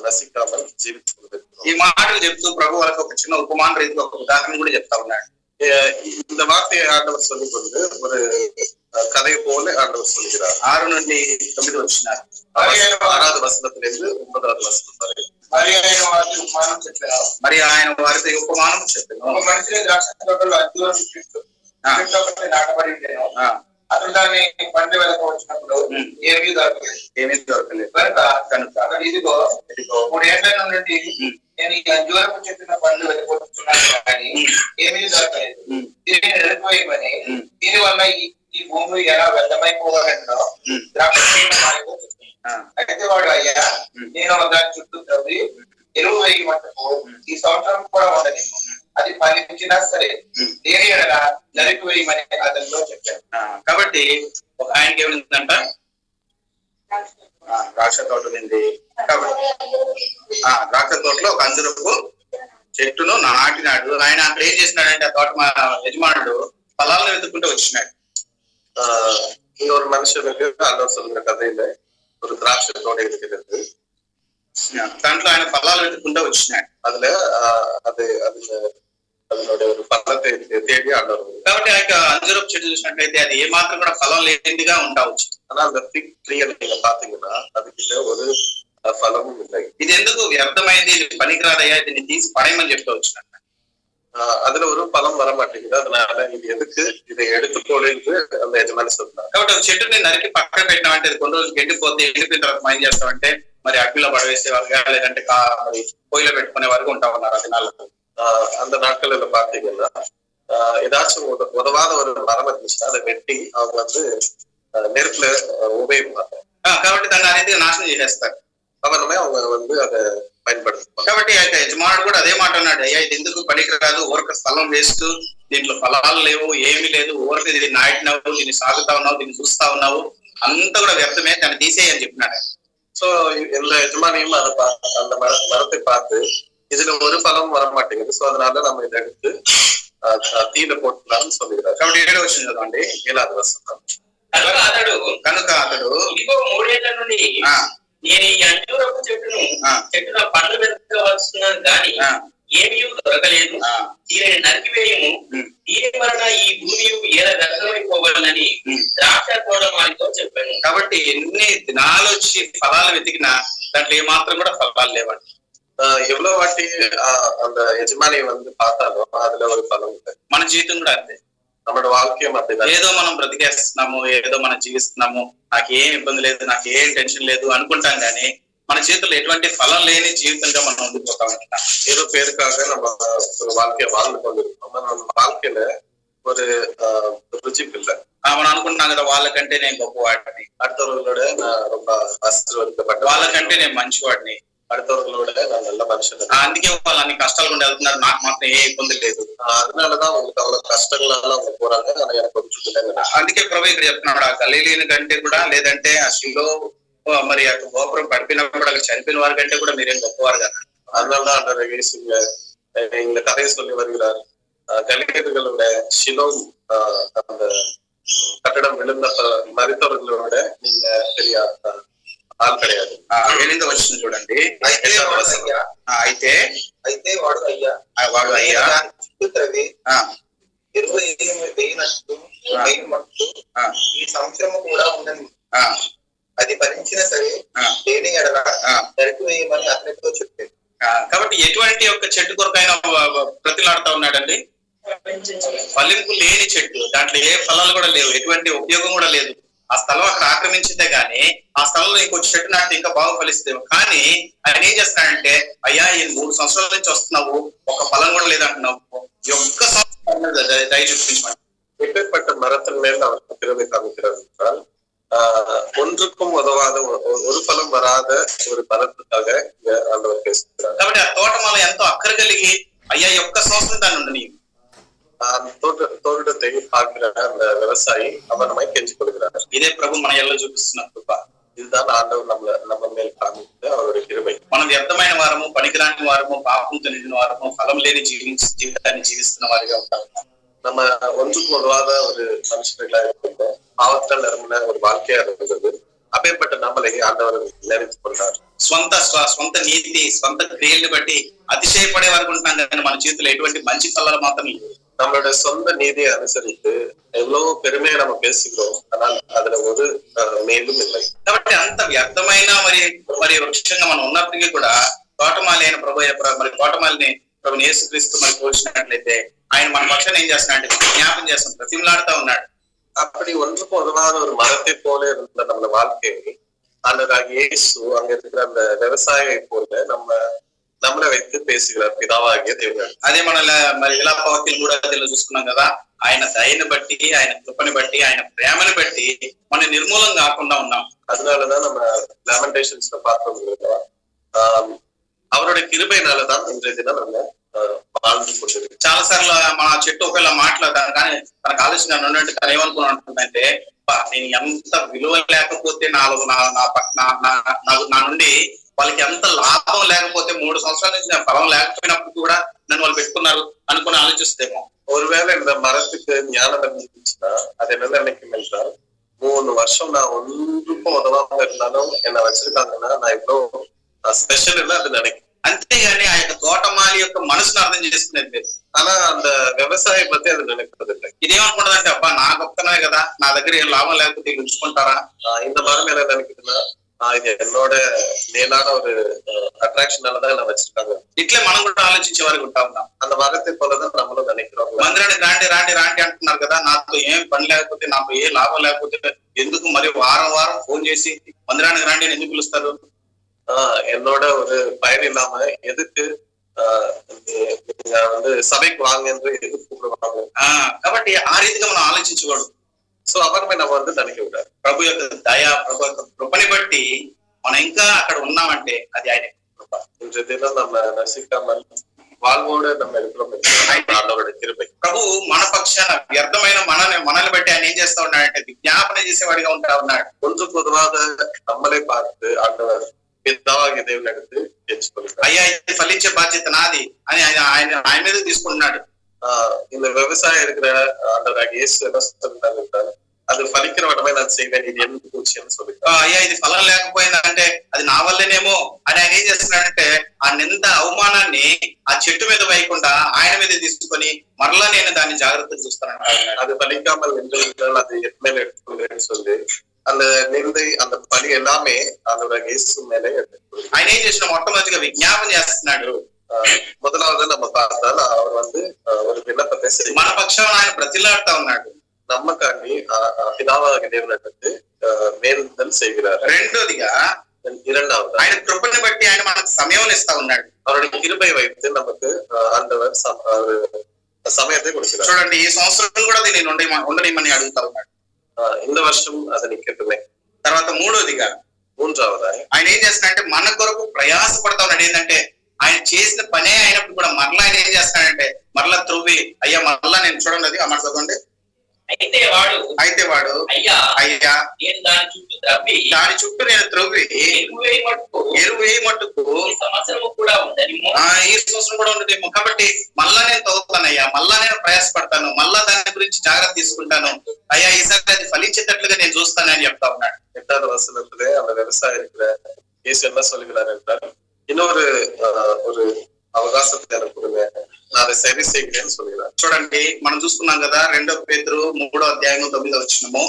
நசிக்காமல் ஜீவித்து. ఈ మాటలు చెప్తూ ప్రభు వాళ్ళకి ఒక చిన్న ఉపమాన రీతిలో ఒక ఉదాహరణ కూడా చెప్తా ఉన్నాడు. இந்த வார்த்தையை ஆண்டவர் சொல்லிக்கொண்டு ஒரு கதை போல ஆண்டவர் சொல்கிறார். 6 నుండి 9 వచ్చినారు. 6వ వచనத்திலிருந்து 9వ వచనం వరకు. మరి ఆయన వారితో ఉపమానం చెప్పాను. ఒక మనిషి ద్రాక్ష తోటలో అంజూరం చెట్టు నాటబడి ఉండేను. అతను దాన్ని పంట వెనక వచ్చినప్పుడు ఏమీ దొరకలేదు కనుక ఇదిగో 3 ఏళ్ల నుండి నేను ఈ అంజూరపు చెట్టున పండ్లు వెళ్ళిపోతున్నాను కానీ ఏమీ దొరకలేదు. దీన్ని నిలిపివేయమని దీని వల్ల ఈ భూమి ఎలా వ్యర్థమైపోవాలంటో ద్రాక్ష అయితే వాడు అయ్యా నేను దాని చుట్టూ తవ్వి ఎరువు వేయి మట్టుకు ఈ సంవత్సరం కూడా ఉండదు, అది ఫలించినా సరే దేని ఎడల నరికి వేయమని అతనితో చెప్పాను. కాబట్టి ఒక ఆయనకి ఏమిందంట, ద్రాక్ష తోట ఉంది. కాబట్టి ద్రాక్ష తోటలో ఒక అంజూరపు చెట్టును నాటినాడు. ఆయన అక్కడ ఏం చేసినాడంటే ఆ తోట యజమానుడు ఫలాలను వెతుక్కుంటూ వచ్చినాడు. இன்னொரு மனுஷனுக்கு ஆண்டவர் சொல்லுற கதையில ஒரு திராட்சை தோட்டை இருக்கிறது. దాంట్లో ఆయన ఫలాలు వెతుక్కుంటూ వచ్చినాడు. அதுல அதனுடைய ஒரு ఫలத்தை தேடி ஆண்டவர். కాబట్టి ఆ అంజూరపు చెట్టు చూసినట్లయితే అది ఏ మాత్రం కూడా ఫలం లేనిదిగా ఉండవచ్చు. ஆனா அந்த ஃபிக் ட்ரீயை நீங்க பாத்தீங்கன்னா அதுக்கிட்ட ஒரு ఫలமும் இல்லை. ఇది ఎందుకు వ్యర్థమైంది, ఇది పనికిరాదయ్యా, దీన్ని తీసి పడేయమని చెప్తూ వచ్చినట్టు. அதுல ஒரு பலம் வர மாட்டேங்குது. அதனால இது எதுக்கு இதை எடுத்துக்கோలేదు அந்த యజమాని சொன்னார். కాబట్టి ఒక చెట్టుని నరికి పక్కన పెట్టినామంటే అది కొన్ని రోజులు ఎండిపోతే, ఎండిపోయిన తర్వాత ఏం చేస్తామంటే మరి అగ్గిలో పడవేసే వారుగా లేదంటే మరి పొయ్యిలో పెట్టుకునే వరకు ఉంటా ఉన్నారు. అది నాలుగు அந்த நாட்கள்ல பாத்தீங்கன்னா ஏதாச்சும் உதவாத ஒரு மரம் இருந்துச்சுன்னா அதை வெட்டி அவங்க வந்து நெருப்புல உபயோகிப்பாங்க. కాబట్టి దాన్ని అనేది నాశనం చేసేస్తారు. அவனுமே அவங்க வந்து அதை பயன்படுத்துவாங்க. కాబట్టి యజమానుడు కూడా అదే మాట అన్నాడు, అయ్యా ఇది ఎందుకు పనికిరాదు, ఊరక స్థలం వేస్ట్, దీంట్లో ఫలాలు లేవు, ఏమీ లేదు, ఊరక దీన్ని నాటినావు, దీన్ని సాగుతా ఉన్నావు, దీన్ని చూస్తా ఉన్నావు, అంతా కూడా వ్యర్థమే, దాన్ని తీసేయని చెప్పినాడు. சோ இந்த எஜமானியும் அந்த மரத்தை பார்த்து இதுல ஒரு பலம் வர மாட்டேங்குது, சோ அதனால நம்ம இதை எடுத்து తీల పోట్లాలని சொல்லுகிறாరు. కాబట్టి 7వ వచనం చదవండి. 7వ వచనం. కనుక అతడు ఇదిగో 3 ఏళ్ల నుండి నేను ఈ అంజూరపు చెట్టున పండ్లు వెతకవలసినది కానీ ఏమీ దొరకలేదు, దీనిని నరికివేయము, దీని వలన ఈ భూమి ఏలా వ్యర్థమైపోవాలని ద్రాక్ష తోటమాలితో చెప్పాను. కాబట్టి ఎన్ని దినాలు వచ్చి ఫలాలు వెతికినా దాంట్లో ఏమాత్రం కూడా ఫలాలు లేవండి. எவ்வளவு வாட்டி அந்த எஜமானி பார்த்தாலும் அதுல ஒரு பலம் ఉంది. మన జీవితం కూడా అంతే. நம்மளோட வாழ்க்கையும் அப்படிதான். ఏదో మనం బ్రతికేస్తున్నాము, ఏదో మనం జీవిస్తున్నాము, నాకు ఏం ఇబ్బంది లేదు, నాకు ఏం టెన్షన్ లేదు అనుకుంటాం కానీ మన జీవితంలో ఎటువంటి ఫలం లేని జీవితంగా మనం ఉండిపోతా ఉంటాం. ஏதோ பேருக்காக நம்ம ஒரு வாழ்க்கையை வாழ்ந்து கொண்டிருக்கோம். நம்ம வாழ்க்கையில ஒரு ருச்சி இல்லை. మనం అనుకుంటున్నాం కదా, వాళ్ళకంటే నేను గొప్పవాడిని, அடுத்தவர்களோட நான் ரொம்ப ஆசீர்வதிக்கப்பட்ட, వాళ్ళకంటే నేను మంచివాడిని, அடுத்தவர்களோட நான் நல்ல மனுஷன், అందుకే వాళ్ళు అన్ని కష్టాలు గుండా వెళ్తున్నారు, నాకు మాత్రం ఏ ఇబ్బంది లేదు, அதனாலதான் அவங்களுக்கு அவ்வளவு கஷ்டங்களால அவங்க போறாங்க, ஆனா எனக்கு ஒரு చుట్టూ. అందుకే ప్రభు ఇక్కడ చెప్తున్నాడు, ఆ గలీలీని కంటే కూడా, లేదంటే ఆ శిలో మరి ఆ గోపురం పడిపోయినప్పుడు అక్కడ చనిపోయిన వారి కంటే కూడా మీరేం గొప్పవారు కదా. அதனாலதான் ஆண்டவர் இயேசு இந்த கதையை சொல்லி வருகிறார். கலிலேயர்களோட ஷிலோம் அந்த கட்டடம் விழுந்த மரித்தவர்களோட நீங்க பெரிய ఆల్ கிடையாது. 8వ వచనం చూడండి. అయితే వాడు అయ్యా చుట్టూ త్రవి 20 వేయినట్టు ఈ సంవత్సరము కూడా ఉండని, అది భరించిన సరే లేని ఎడల నరికి వేయమని అతనితో చెప్పాడు. కాబట్టి ఎటువంటి ఒక చెట్టు కొరకైనా ప్రతిలాడుతా ఉన్నాడండి, ఫలింపు లేని చెట్టు, దాంట్లో ఏ ఫలాలు కూడా లేవు, ఎటువంటి ఉపయోగం కూడా లేదు. ఆ స్థలం అక్కడ ఆక్రమించిందే గానీ ఆ స్థలంలో ఇంకో చెట్టు నాటి ఇంకా బాగా ఫలిస్తేమో. కానీ ఆయన ఏం చేస్తున్నాడంటే, అయ్యా ఈ 3 సంవత్సరాల నుంచి వస్తున్నావు, ఒక ఫలం కూడా లేదంటున్నావు, ఒక్క సంవత్సరం దయ చూపించమని. எப்பேற்பட்ட மரத்தின் மேல் அவர் கிருபை காமிக்கிறார் என்றால், ஒன்றுக்கும் உதவாத ஒரு பலம் வராத ஒரு பலத்துக்காக ஆண்டவர் பேசுகிறார். కాబట్టి ఆ తోటమాల ఎంతో అక్కర కలిగి, అయ్యా ఈ ఒక్క సంవత్సరం దాన్ని ఉండి தோட்டத்தை பார்க்கிற அந்த விவசாயி அவனமாய் கெஞ்சி கொடுக்கிறார். ఇదే ప్రభు మన ఎల్లో చూపిస్తున్న కృప. இதுதான் ஆண்டவர் நம்ம மேல் காமித்து அவருடைய கிருபை. మనం వ్యర్థమైన వారము, పనికిరాని వారము, పాపంతో నిండిన వారము, ఫలం లేని జీవితాన్ని జీవిస్తున్న వారిగా ఉంటాము. நம்ம ஒன்றுக்கு உதவாத ஒரு மனுஷர்களா இருந்தோம், பாவத்தால் நிரம்பின ஒரு வாழ்க்கையா இருந்தது. அப்பேற்பட்ட நம்மளை ஆண்டவர் நினைத்து கொண்டார். స్వంత నీతి, స్వంత క్రియల్ని బట్టి అతిశయపడే వరకు ఉంటాం కానీ మన జీవితంలో ఎటువంటి మంచి ఫలాలు మాత్రం లేవు. நம்மளுடைய சொந்த நீதியை அனுசரித்து எவ்வளவு பெருமையை நம்ம பேசுகிறோம், ஆனால் அதுல ஒரு மேலும் இல்லை. కాబట్టి అంత వ్యర్థమైన మరి వృక్షంగా మనం ఉన్నప్పటికీ కూడా తోటమాలి అయిన ప్రభు మరి తోటమాలిని ప్రభు యేసుక్రీస్తు మరి పోల్చినట్లయితే ఆయన మన పక్షాన్ని ఏం చేస్తున్నాడు, జ్ఞాపం చేస్తాం, ప్రతిమలాడుతూ ఉన్నాడు. அப்படி ஒன்றுக்கும் உதவாத ஒரு மரத்தை போல இருந்த நம்ம வாழ்க்கையை ஆண்டவராகிய இயேசு அங்க இருக்கிற அந்த விவசாயியை போல நம்மளை வைத்து பேசுகிறார், పితావాகிய దేవుడు. అదే మన మరి విలాపవాక్యం కూడా చూసుకున్నాం కదా, ఆయన దయని బట్టి, ఆయన కృపని బట్టి, ఆయన ప్రేమని బట్టి మనం నిర్మూలం కాకుండా ఉన్నాం. அதனாலதான் நம்ம லாமெண்டேஷன்ஸ்ல பார்த்தோம், அவருடைய கிருபையினாலதான் இன்றைய தினம் நம்ம வாழ்ந்து கொண்டிருக்கு. చాలా సార్లు మన చెట్టు ఒకవేళ మాట్లాడతాను కానీ తనకు ఆలోచన ఉన్నట్టు తను ఏమనుకున్నాడంటే, నేను ఎంత విలువ లేకపోతే నా నుండి వాళ్ళకి ఎంత లాభం లేకపోతే 3 సంవత్సరాల నుంచి నా ఫలం లేకపోయినప్పుడు కూడా నన్ను వాళ్ళు పెట్టుకున్నారు అనుకుని ఆలోచిస్తేమో. ஒருவேளை இந்த மரத்துக்கு ஞானம் இருந்துச்சுன்னா அது என்ன நினைக்கும் என்றால், 3 வருஷம் நான் ஒன்றுக்கும் உதவாம இருந்தாலும் என்ன வச்சிருக்காங்கன்னா நான் இவ்வளவு ஸ்பெஷல் இல்லை அது நினைக்கும். అంతేగాని ఆ యొక్క తోటమాలి యొక్క మనసును అర్థం చేసుకునేది లేదు. ஆனா அந்த விவசாயி பத்தி அது நினைப்பதில்லை. ఇదేమనుకుంటుందంటే, అబ్బా నా గొప్పనే కదా, నా దగ్గర ఏం లాభం లేకపోతే ఉంచుకుంటారా, இந்த மரம் என்ன நினைக்குதுன்னா, இது என்னோட నేనాన ஒரு அட்ராக்ஷனாலதான் என்ன வச்சிருக்காங்க. ఇట్లే మనం కూడా ఆలోచించే వారికి ఉంటా ఉన్నాం. அந்த மரத்தை போலதான் நம்மளும் நினைக்கிறோம். మందిరానికి రాండి అంటున్నారు కదా, నాతో ఏం పని లేకపోతే, నాకు ఏ లాభం లేకపోతే ఎందుకు మరి వారం ఫోన్ చేసి మందిరానికి రాండి అని ఎందుకు పిలుస్తారు? என்னோட ஒரு பயன் இல்லாம எதுக்கு సభకు వాంగ్ என்று கூப்பிடுவாங்க. కాబట్టి ఆ రీతిగా మనం ఆలోచించకూడదు. సో అవన్నీ நம்ம நினைக்க விடாது. ప్రభు యొక్క దయ, ప్రభు యొక్క కృపని బట్టి మనం ఇంకా అక్కడ ఉన్నామంటే అది ఆయన కృప. இன்றைய தினம் நம்ம நசிக்காமல் வாழ்வோடு நம்ம இருக்கிறோம். ఆండవరుడి కృప. ప్రభు మన పక్షాన వ్యర్థమైన మనల్ని బట్టి ఆయన ఏం చేస్తా ఉన్నాడంటే విజ్ఞాపన చేసేవాడిగా ఉంటా ఉన్నాడు. ஒன்று பொதுவாக நம்மளை பார்த்து ஆண்டவர் పితావాగి దేవుని అడిగితే ఎంచుకుంటాడు. అయ్యా ఇది ఫలించే బాధ్యత నాది అని ఆయన మీద తీసుకుంటున్నాడు. இந்த விவசாயம் இருக்கிற ஆண்டவராக இயேசு என்ன சொல்றாரு, అది ఫలికిన వడమే నేను చేయలేను, ఇది ఎందుకు అని சொல்லி అయ్యా ఇది ఫలం లేకపోయిందంటే అది నా వల్లేనేమో అని ఆయన ఏం చేస్తున్నాడంటే ఆ నింద అవమానాన్ని ఆ చెట్టు మీద వేయకుండా ఆయన మీద తీసుకొని మరలా నేను దాన్ని జాగ్రత్తగా చూస్తాను. அது ఫలికాமல் நின்றால் அது எத்தனை எடுத்துக்கொள்றேன்னு சொல்லி அந்த நிந்தை அந்த பணி எல்லாமே ஆண்டவராக இயேசு மேலே எடுத்துக்கொள்றாரு. ఆయన ఏం చేసిన మొట్టమొదటిగా విజ్ఞాపన చేస్తున్నాడు. முதலாவது நம்ம பார்த்தால் அவர் ஒரு விண்ணப்பத்தை మన పక్షాన ఆయన ప్రతిలాడుతా ఉన్నాడు. నమ్మకాన్ని పితావాగి దేవుని అడిగితే వేరుదల செய்கிறார். రెండోదిగా இரண்டாவது ఆయన కృపను బట్టి ఆయన మనకు సమయం ఇస్తా ఉన్నాడు. அவருடைய கிருபை வைத்து நமக்கு ஆண்டவர் సమయத்தை கொடுக்கிறார். చూడండి ఈ సంవత్సరం కూడా దీన్ని ఉండనిమని అడుగుతా ఉన్నాడు. இந்த வருஷం అది నిక్కటమే. తర్వాత మూడోదిగా మూడవది ఆయన ఏం చేస్తున్నాడంటే మన కొరకు ప్రయాస పడతా ఉన్నాడు. ఏంటంటే ఆయన చేసిన పనే అయినప్పుడు కూడా మరలా ఆయన ఏం చేస్తున్నాడంటే మరలా త్రువ్వి అయ్యా మరలా నేను చూడండి అది అమ్మ చదవండి. అయితే వాడు అయ్యా నేను దాని చుట్టూ నేను త్రవ్వి ఎరువు వేయి మట్టుకు ఈ సంవత్సరం కూడా ఉండదేమో కాబట్టి మళ్ళా నేను తవ్వుతానయ్యా, మళ్ళా నేను ప్రయాసపడతాను, మళ్ళా దాని గురించి జాగ్రత్త తీసుకుంటాను అయ్యా, ఈసారి అది ఫలించేటట్లుగా నేను చూస్తానని చెప్తా ఉన్నాడు. 8வது வசனத்திலே அந்த விவசாயம் இருக்கிற இயேசு என்ன சொல்கிறார் என்றால், இன்னொரு ஒரு అవకాశத்தை எனக்கு கொடுங்க, நான் அதை సరి செய்கிறேன்னு சொல்கிறார். చూడండి మనం చూసుకున్నాం కదా 2 పేతురు 3వ అధ్యాయం 9వ వచనము,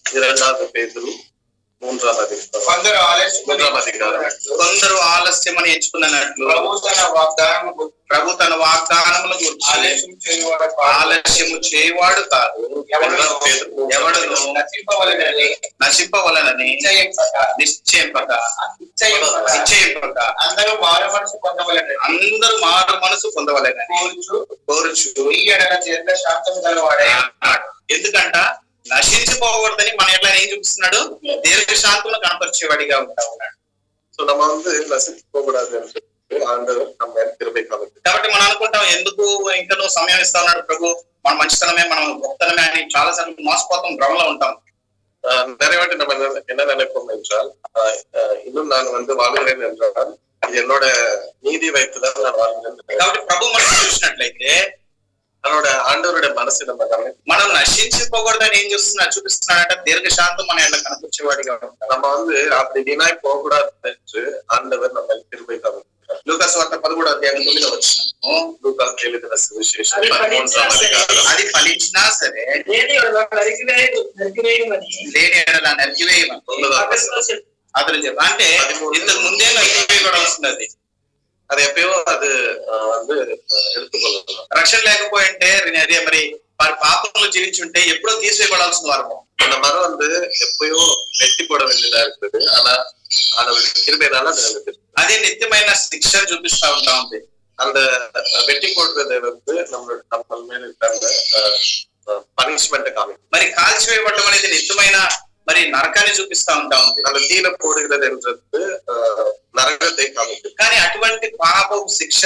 2 పేతురు 3వ అధ్యాయం కొందరు ఆలస్యమని ఎంచుకున్నట్లు ప్రభు తన వాగ్దానముల గురించి ఆలస్యము చేయవాడు కాదు, ఎవడును నశింపవలనని నిశ్చయింపక అందరూ మారు మనసు పొందవలెనని కోరుచు ఎందుకంట నశించిపోకూడదని మన ఎట్లా ఏం చూపిస్తున్నాడు, దీర్ఘ శాంతమును కనపరిచేవాడిగా ఉంటా ఉన్నాడు. సో நம்ம నశించి పోకూడదు ఆండవర్ நம்ம கிருபை காமிக்கிறார். కాబట్టి మనం అనుకుంటాం ఎందుకు ఇంకా నువ్వు సమయం ఇస్తా ఉన్నాడు ప్రభు, మన మంచితనమే మనం గొప్పతనమే అని చాలా సార్లు మోసపోతాం, భ్రమలో ఉంటాం. நிறைய வாட்டி நம்ம என்ன நினைப்போம் என்றால், இன்னும் நான் வாழ்கிறேன் என்றால் இது என்னோட நீதி வைத்துதான் நான் வாழ்கிறேன். కాబట్టి ప్రభు మనం చూసినట్లయితే మనోட ఆండవరుడే మనసు మనం నశించిపోకూడదని ఏం చూపిస్తున్నాడంటే దీర్ఘ శాంతం మన ఎట్లా కనిపించేవాడిగా ఉంటాం. நம்ம அப்படி வீணாய் போகக்கூடாது என்று ஆண்டவர் நம்ம கிருபை காமிக்கிறார். లూకాసు వార్త 13వ అధ్యాయం 9వ వచనము, లూకాసు எழுதிన సువిశేషం 13వ అధ్యాయం, అది ఫలించినా సరే లేని ఎడల నరికివేయమని అతను చెప్ప అంటే ఇంతకు ముందే నరికివేయబడాల్సినది, అది எப்பயோ அது எடுத்துக்கொள்ளலாம். రక్షణ లేకపోయింటే మరి వారి పాపంలో జీవించుంటే ఎప్పుడో తీసివేయబడాల్సిన వారు. அந்த மரம் எப்பயோ வெட்டி போட வேண்டியதா இருக்குது, ஆனா கிருபையினால అదే నిత్యమైన శిక్షను చూపిస్తా ఉంటా ఉంది. அந்த வெட்டி போடுறதை நம்ம மேல పనిష్మెంట్ కాదు, మరి కాల్చివేయబడటం అనేది నిత్యమైన మరి నరకాన్ని చూపిస్తా ఉంటా ఉంది. அந்த தீல போடுகிறது என்றது నరకத்தை కాదు. కానీ అటువంటి పాపం శిక్ష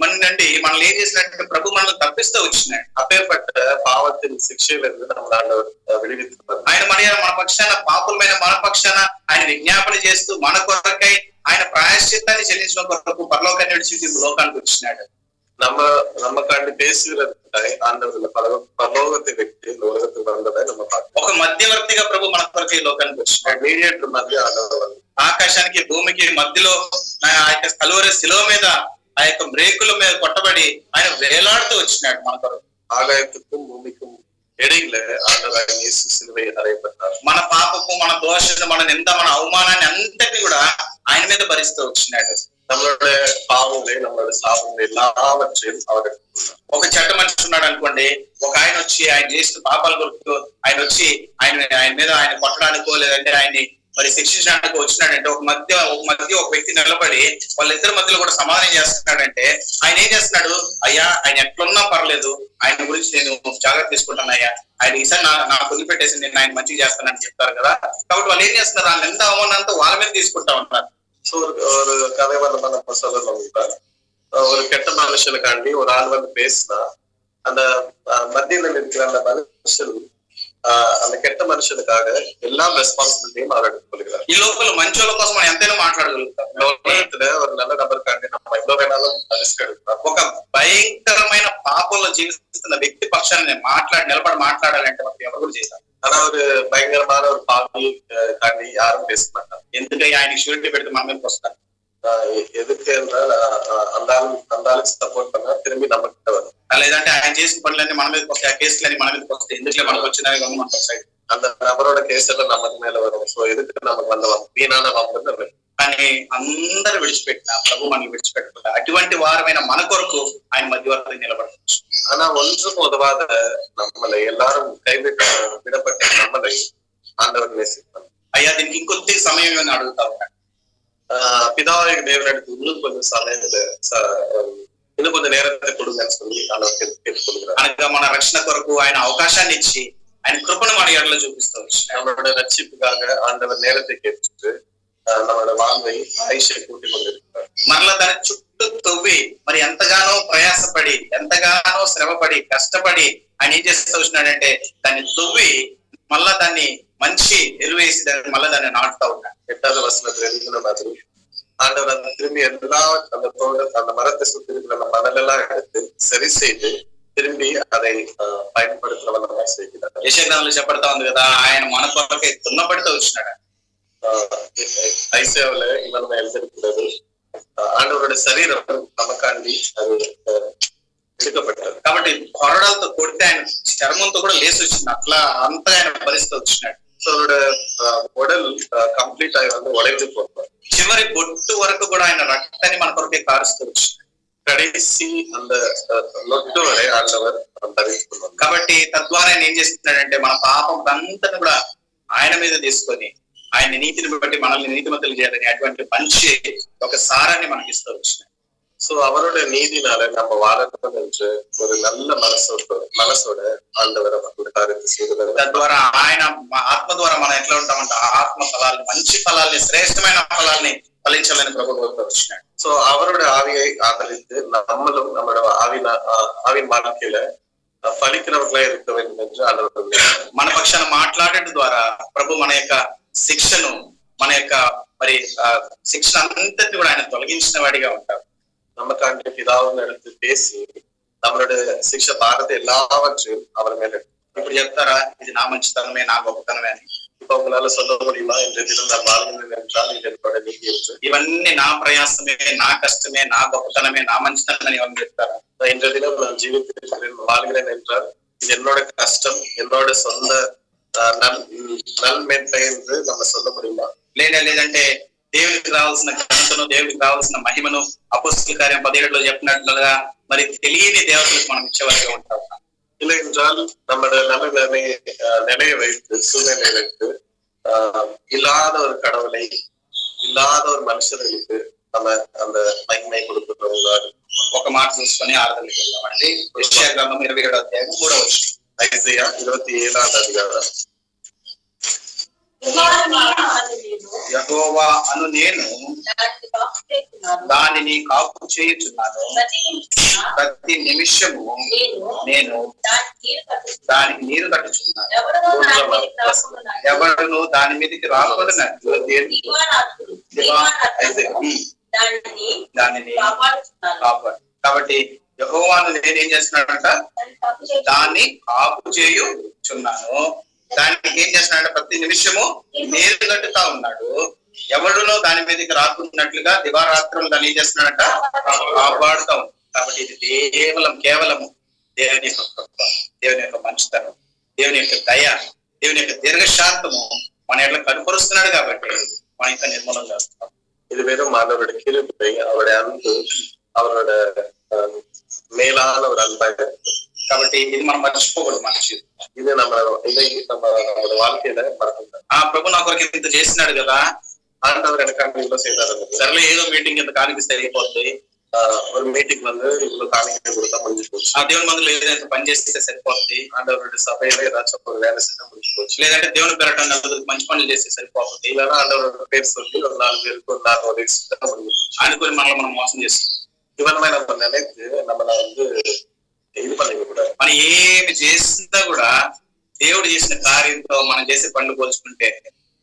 మన నుండి మనల్ని ఏం చేసినట్టు ప్రభు మనల్ని తప్పిస్తూ వచ్చినాడు. அப்பேற்பட்ட பாவத்தின் శిక్షயிலிருந்து நம்மள ஆண்டவர் விடுவித்தார். ఆయన మన పక్షాన పాపులమైన మన పక్షాన ఆయన విజ్ఞాపన చేస్తూ మన కొరకై ఆయన ప్రాయశ్చిత్తాన్ని చెల్లించడం కొరకు పరలోకాన్ని విడిచి లోకానికి వచ్చినాడు. நமக்காண்டி பேசுகிறதுக்காக ஆண்டவர் பரலோகத்தை வெட்டி இந்த உலகத்துக்கு வந்ததை நம்ம பார்க்கிறோம். ఒక మధ్యవర్తిగా ప్రభు మన కొరకు ఈ లోకానికి వచ్చినాడు. మీడియేటర్ మధ్య ఆண்டவர் ఆకాశానికి భూమికి మధ్యలో ఆ యొక్క కలువరి శిలువ మీద ఆ యొక్క బ్రేకుల మీద కొట్టబడి ఆయన వేలాడుతూ వచ్చినాడు మన కొరకు. ఆకాశத்துக்கும் భూమిக்கும் இடையில ஆண்டவர் இயேசு சிலுவை அறையப்பட்டார். మన పాపము, మన దోషము, మన నింద, మన అవమానాన్ని అంతటిని కూడా ఆయన మీద భరిస్తూ వచ్చినాడు. நம்மளோட பாவங்களை, நம்மளோட சாபங்களை எல்லாவற்றையும் அவர் ఒక చెడ్డ మనిషి ఉన్నాడు అనుకోండి, ఒక ఆయన వచ్చి ఆయన చేసిన పాపాల కొరకు ఆయన వచ్చి ఆయన మీద ఆయన కొట్టడానికో లేదంటే ఆయన్ని మరి శిక్షించడానికి వచ్చినాడంటే ఒక వ్యక్తి నిలబడి వాళ్ళిద్దరి మధ్యలో కూడా సమాధానం చేస్తున్నాడంటే ఆయన ఏం చేస్తున్నాడు, అయ్యా ఆయన ఎట్లున్నా పర్లేదు, ఆయన గురించి నేను జాగ్రత్త తీసుకుంటాను అయ్యా, ఆయన ఈసారి నాకు వదిలిపెట్టేసి నేను ఆయన మంచిగా చేస్తానని చెప్తారు కదా. కాబట్టి వాళ్ళు ఏం చేస్తున్నారు, ఆ నింద అవమానంతో వాళ్ళ మీద తీసుకుంటా ఉంటారు. சோ ஒரு கதை வந்து நம்ம சொல்லணும். ஒரு கெட்ட மனுஷனுக்காண்டி ஒரு ஆள் வந்து பேசினா அந்த மத்தியில இருக்கிற அந்த மனுஷன் அந்த కెట్ట మనుషులకాగ எல்லா రెస్పాన్సిబిలిటీని அவர் எடுத்துக்கொள்கிறார். ఈ లోపల మంచోళ్ళ కోసం మనం ఎంతైనా మాట్లాడగలుగుతాం. లోకంలో ఒక నల్ల నబర్ కాండి நம்ம எவ்வளவு வேணாலும் రిస్క్ எடுக்கலாம். ఒక భయంకరమైన పాపంలో జీవిస్తున్న వ్యక్తి పక్షాన్ని నిలబడి మాట్లాడాలంటే మనం ఎవరు కూడా చేశారు. ஆனா ஒரு பயங்கரமான ஒரு பாவி காண்டி யாரும் பேச மாட்டாங்க. ఎందుకంటే ఆయనకి షూరిటీ పెడితే మన మీదకి వస్తారు. எதுக்கு என்றால் அந்த ஆளுக்கு சப்போர்ட் பண்ணா திரும்பி நம்ம கிட்ட வரும். లేదంటే ఆయన చేసిన పనులన్నీ మన మీదకి వస్తాయి, ఆ కేసులన్నీ మన మీదకి వస్తాయి. ఎందుకులే మనకు వచ్చినాయి కానీ మనకు వస్తాయి. அந்த நபரோட கேஸ் எல்லாம் நமக்கு மேல வரும். సో எதுக்கு நமக்கு வந்த வீணான வம்பு. కానీ అందరూ విడిచిపెట్టిన ప్రభు మనల్ని విడిచిపెట్టకుండా అటువంటి వారమైన మన కొరకు ఆయన మధ్యవర్తి నిలబడవచ్చు. ஆனா ஒன்றும் உதவாத நம்மளை எல்லாரும் விடப்பட்ட நம்மளை ஆண்டவர் நேசிப்பார். అయ్యా దీనికి ఇంకొద్ది సమయం ఏమని అడుగుతా ఉన్నాడు. பிதாவாகிய தேவனிடத்தில் இன்னும் கொஞ்சம் சமயத்துல இன்னும் கொஞ்சம் நேரத்தை கொடுங்கன்னு சொல்லி ஆண்டவர் கேட்டுக்கொள்கிறார். అనగా మన రక్షణ కొరకు ఆయన అవకాశాన్ని ఇచ్చి ఆయన కృపను మన ఎడలో చూపిస్తూ వచ్చినాడు. நம்மளோட ரட்சிப்புக்காக ஆண்டவர் நேரத்தை கேட்டு நம்மளோட வாழ்வை ஆயுஷை கூட்டிக் கொண்டிருக்கிறார். మరలా దాని చుట్టూ తవ్వి మరి ఎంతగానో ప్రయాసపడి ఎంతగానో శ్రమపడి కష్టపడి ఆయన ఏం చేస్తూ వచ్చినాడంటే దాన్ని తవ్వి మళ్ళా దాన్ని మంచి ఎరువేసి మళ్ళా దాన్ని నాటుతా ఉన్నాడు. 8வது வசனத்துல இருக்கிற மாதிரி ஆண்டவர் அந்த திரும்பி எல்லா அந்த மரத்தை சுத்தி இருக்கிற அந்த மணல் எல்லாம் எடுத்து சரி செய்து திரும்பி அதை பயன்படுத்துறவனமா செய்கிறார். యెషయాలో చెప్పబడతా ఉంది కదా, ఆయన మన కొరకే దున్నపడుతూ వచ్చినాడు. ஐசியாவுல இவன் எழுதிருக்கிறது ஆண்டவரோட சரீரம் நமக்காண்டி அது எடுக்கப்பட்டது. కాబట్టి కొరడాలతో కొడితే ఆయన చర్మంతో కూడా లేసి వచ్చింది. అట్లా అంతా ఆయన పరిస్థితి వచ్చినాడు. அவரோட உடல் கம்ப்ளீட் ஆகி வந்து உடைந்து போவார். చివరి బొట్టు వరకు కూడా ఆయన రక్తాన్ని మన కొరకే కారుస్తూ వచ్చినాడు. కடைసి அந்த లొట్టు వరే ఆండవర్ ధరించుకున్నాడు. కాబట్టి తద్వారా ఆయన ఏం చేస్తున్నాడంటే మన పాపం అంతని కూడా ఆయన మీద తీసుకొని ఆయన నీతిని బట్టి మనల్ని నీతిమంతులు చేయాలని అటువంటి మంచి ఒక సారాన్ని మనకి ఇస్తూ వచ్చినాడు. சோ அவரோட நீதினால நம்ம வாழணும் என்று ஒரு நல்ல మనసోడ ఆండవర్ కార్యத்தை செய்கிறார். తద్వారా ఆయన ఆత్మ ద్వారా మనం ఎట్లా ఉంటామంటే ఆత్మ ఫలాల్ని మంచి ఫలాల్ని శ్రేష్టమైన ఫలాల్ని ఫలించాలని ప్రభు వచ్చినాడు. சோ அவரோட ஆவியை ஆதரித்து நம்மளும் நம்மளோட ஆவின் வாழ்க்கையில ఫలిக்கிறவர்களா இருக்க வேண்டும் என்று ఆండవర్ మన పక్షాన మాట్లాడడం ద్వారా ప్రభు మన యొక్క శిక్షను మన యొక్క మరి శిక్షణ అంతటిని కూడా ఆయన తొలగించిన వాడిగా ఉంటారు. நமக்காண்டி பிதாவும் எடுத்து பேசி நம்மளோட శిక్ష భారత எல்லாவற்றையும் அவர் மேல ఇప్పుడు చెప్తారా ఇది నా మంచితనమే నా గొప్పతనమే అని? இப்ப உங்களால சொல்ல முடியுமா இந்த தினம் நான் வாழ்கிறேன் என்றால் இது என்னோட நீதி என்று? ఇవన్నీ నా ప్రయాసమే నా కష్టమే నా గొప్పతనమే నా మంచితనమే అని చెప్తారా? இன்றைய தினம் நான் ஜீவித்திருக்கிறேன் வாழ்கிறேன் என்றால் இது என்னோட கஷ்டம் என்னோட சொந்த నల్మెన్పై என்று நம்ம சொல்ல முடியுமா? లేదంటే దేవునికి రావాల్సిన ఘనతను దేవునికి రావాల్సిన మహిమను అపోస్తల కార్యం 17లో చెప్పినట్లుగా మరి తెలియని దేవతలకు మనం ఇచ్చేవారిగా ఉంటాం. இல்லை என்றால் நம்மளோட நிலையை வைத்து சூழ்நிலையை வைத்து இல்லாத ஒரு கடவுளை இல்லாத ஒரு மனுஷர்களுக்கு நம்ம அந்த மகிமை கொடுக்கிறவங்க ఒక మాట చూసుకొని ఆరాధనకి వెళ్దామండి. యెషయా గ్రంథం 27వ అధ్యాయం 3వ వచనం. ఐజయా 27వ అధ్యాయం. యెహోవా అను నేను దానిని కాపు చేయుచున్నాను, ప్రతి నిమిషము నేను దానికి నీరు కట్టుచున్నాను, ఎవరును దాని మీదకి రాకూడదు. దానిని కాపాడు. కాబట్టి యెహోవాను నేనేం చేస్తున్నాడంట, దాన్ని కాపు చేయుచున్నాను, దానికి ఏం చేస్తున్నాడు, ప్రతి నిమిషము నీరు కట్టుతా ఉన్నాడు, ఎవడునో దాని మీదకి రాకున్నట్లుగా దివారాత్రులు దాన్ని ఏం చేస్తున్నాడంట, కాపాడుతా ఉన్నాడు. కాబట్టి ఇది కేవలము దేవుని యొక్క కృప, దేవుని యొక్క మంచితనం, దేవుని యొక్క దయ, దేవుని యొక్క దీర్ఘశాంతము మన ఎట్లా కనుపరుస్తున్నాడు. కాబట్టి మనం ఇంకా నిర్మూలన చేస్తాం. இது வெறும் ஆண்டவரோட கிருபை, அவருடைய அன்பு, அவரோட மேலான ஒரு அன்பாக. కాబట్టి ఇది మనం మర్చిపోకూడదు. మనిషి ఇది நம்மளோட வாழ்க்கையில மறக்கக்கூடாது. ప్రభు నా కొరకు ఇంత చేసినాడు కదా, ஆண்டவர் எனக்காக இவ்வளவு செய்தார். సర్లే ఏదో మీటింగ్ ఇంత కానిపిస్తే అయిపోతుంది, ஒரு மீட்டிங் வந்து இவ்வளவு காணிக்கை கொடுத்தா முடிஞ்சு போச்சு. దేవుని మందులో ఏదైతే పని చేస్తే సరిపోతుంది. ஆண்டவருடைய சபையில ஏதாச்சும் ஒரு வேலை செஞ்சா முடிஞ்சு போச்சு. లేదంటే దేవుని పేరట నలుగురికి మంచి పనులు చేస్తే సరిపోతుంది. இல்லைன்னா ஆண்டவரோட பேர் சொல்லி ஒரு 4 பேருக்கு ஒரு 4 உதவி செஞ்சா முடிஞ்சு போச்சு. అనుకుని మనల్ని మనం మోసం చేస్తాం. இவனமே நம்ம நினைத்து நம்மள வந்து இது பண்ணிக்க கூடாது. మనం ఏమి చేసినా కూడా దేవుడు చేసిన కార్యంతో మనం చేసే పనులు పోల్చుకుంటే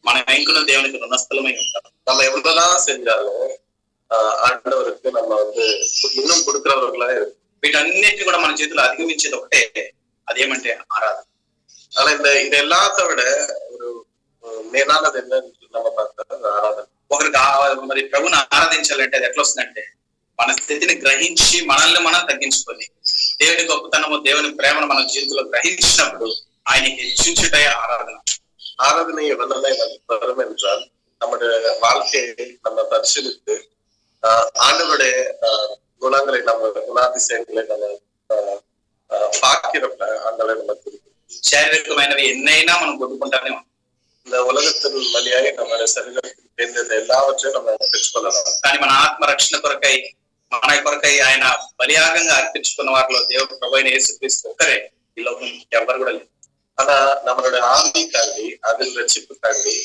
మనం ఇంకున్న దేవునికి రుణస్థలమై ఉంటాం. நம்ம எவ்வளவுதான் செஞ்சாலும் ஆண்டவருக்கு நம்ம வந்து இன்னும் கொடுக்கிறவர்களா இருக்கும். వీటన్నిటిని కూడా మన చేతిలో అధిగమించేది ఒకటే, అదేమంటే ఆరాధన. ஆனா இது எல்லாத்த விட ஒரு மேலானது என்னன்னு நம்ம பார்த்தா ఆరాధన. ఒకరికి మరి ప్రభుని ఆరాధించాలంటే అది ఎట్లా వస్తుందంటే మన స్థితిని గ్రహించి మనల్ని మనం తగ్గించుకొని దేవుని గొప్పతనము దేవుని ప్రేమను మన జీవితంలో గ్రహించినప్పుడు ఆయన హెచ్చించుటే ఆరాధన. ஆராதனை எவ்வளவு வரும் என்றால் நம்முடைய வாழ்க்கையை நம்ம பரிசீலித்து ஆண்டவருடைய குணங்களை நம்ம குணாதிசயங்களை நம்ம பார்க்கிறப்ப ஆண்டவரை நம்ம శారీరకమైనవి ఎన్నైనా మనం కొట్టుకుంటానే ఉంటాం. இந்த உலகத்தின் வழியாய் நம்முடைய శరీரத்தில் சேர்ந்தது எல்லாவற்றையும் நம்ம பெற்றுக்கொள்ளலாம். కానీ మన ఆత్మ రక్షణ కొరకై మన కొరకై ఆయన బలియాగంగా అర్పించుకున్న వారిలో దేవుడు ప్రభు అయిన యేసుక్రీస్తు ఒక్కరే, ఈ లోకం ఎవరు కూడా లేదు. ஆனா நம்மளுடைய ஆவிக்காண்டி அதில் ரட்சிப்புக்காண்டி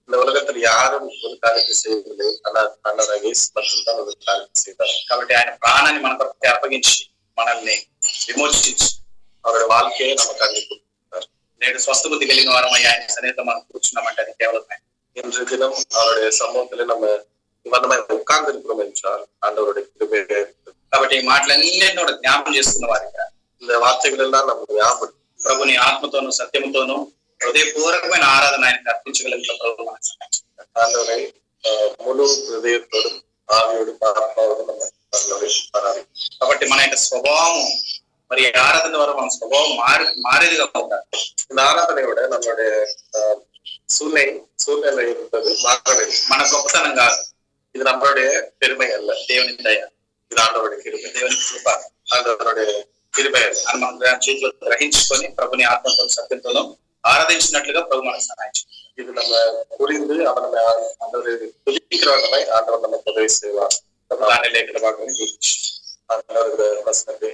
இந்த உலகத்தில் யாரும் ஒரு காரியத்தை செய்யவில்லை. ஆனா ஆண்டவராகிய இயேசு மட்டும்தான் ஒரு காரியத்தை செய்தார். కాబట్టి ఆయన ప్రాణాన్ని మన కొరకై అప్పగించి మనల్ని విమోచించి அவருடைய வாழ்க்கையை நமக்கு அனுப்பினார். నేడు స్వస్థ బుద్ధి కలిగిన వారమై ఆయన సన్నిధిలో మనం కూర్చున్నామంటే అది కేవలం இன்று தினம் அவருடைய சமூகத்திலே நம்ம இவ்வளவு உட்கார்ந்து இருக்கிறோம் என்றால் ஆண்டவருடைய கிருபையே. కాబట్టి ఈ మాటలన్నింటినీ కూడా జ్ఞాపకం చేసుకున్న వారిగా இந்த வார்த்தைகள் எல்லாம் நம்ம ஞாபகம் ప్రభుని ఆత్మతోనూ సత్యముతోనూ హృదయపూర్వకమైన ఆరాధన ఆయనకు అర్పించగలిగిన ప్రభు మనకు సహాయించారు. ஆண்டவரை முழு ஹிருதயத்தோடும் ஆவியோடும் ஆத்மாவோடும் நம்ம ஆண்டவரை ஆராதிக்கிறோம். కాబట్టి మన యొక్క స్వభావం మరి ఆరాధన ద్వారా మన స్వభావం మారేదిగా ఉంటారు. இந்த ஆராதனையோட நம்மளுடைய சூழ்நிலை இருப்பது மாற வேண்டும். మన గొప్పతనం కాదు, இது நம்மளுடைய பெருமை அல்ல, దేవుని దయ, இது ஆண்டவருடைய கிருபை. దేవుని కృప, ஆண்டவருடைய கிருபை అని మనం చేతిలో గ్రహించుకొని ప్రభుని ఆత్మతో సత్యంతో ఆరాధించినట్లుగా ప్రభు మనకు సహాయించారు. இது நம்ம புரிந்து அவன் நம்ம ஆண்டவரை துதிக்கிறவனை ஆண்டவர் நமக்கு உதவி செய்வார். దాని లేఖన భాగం ஆண்டவருடைய வசனத்தை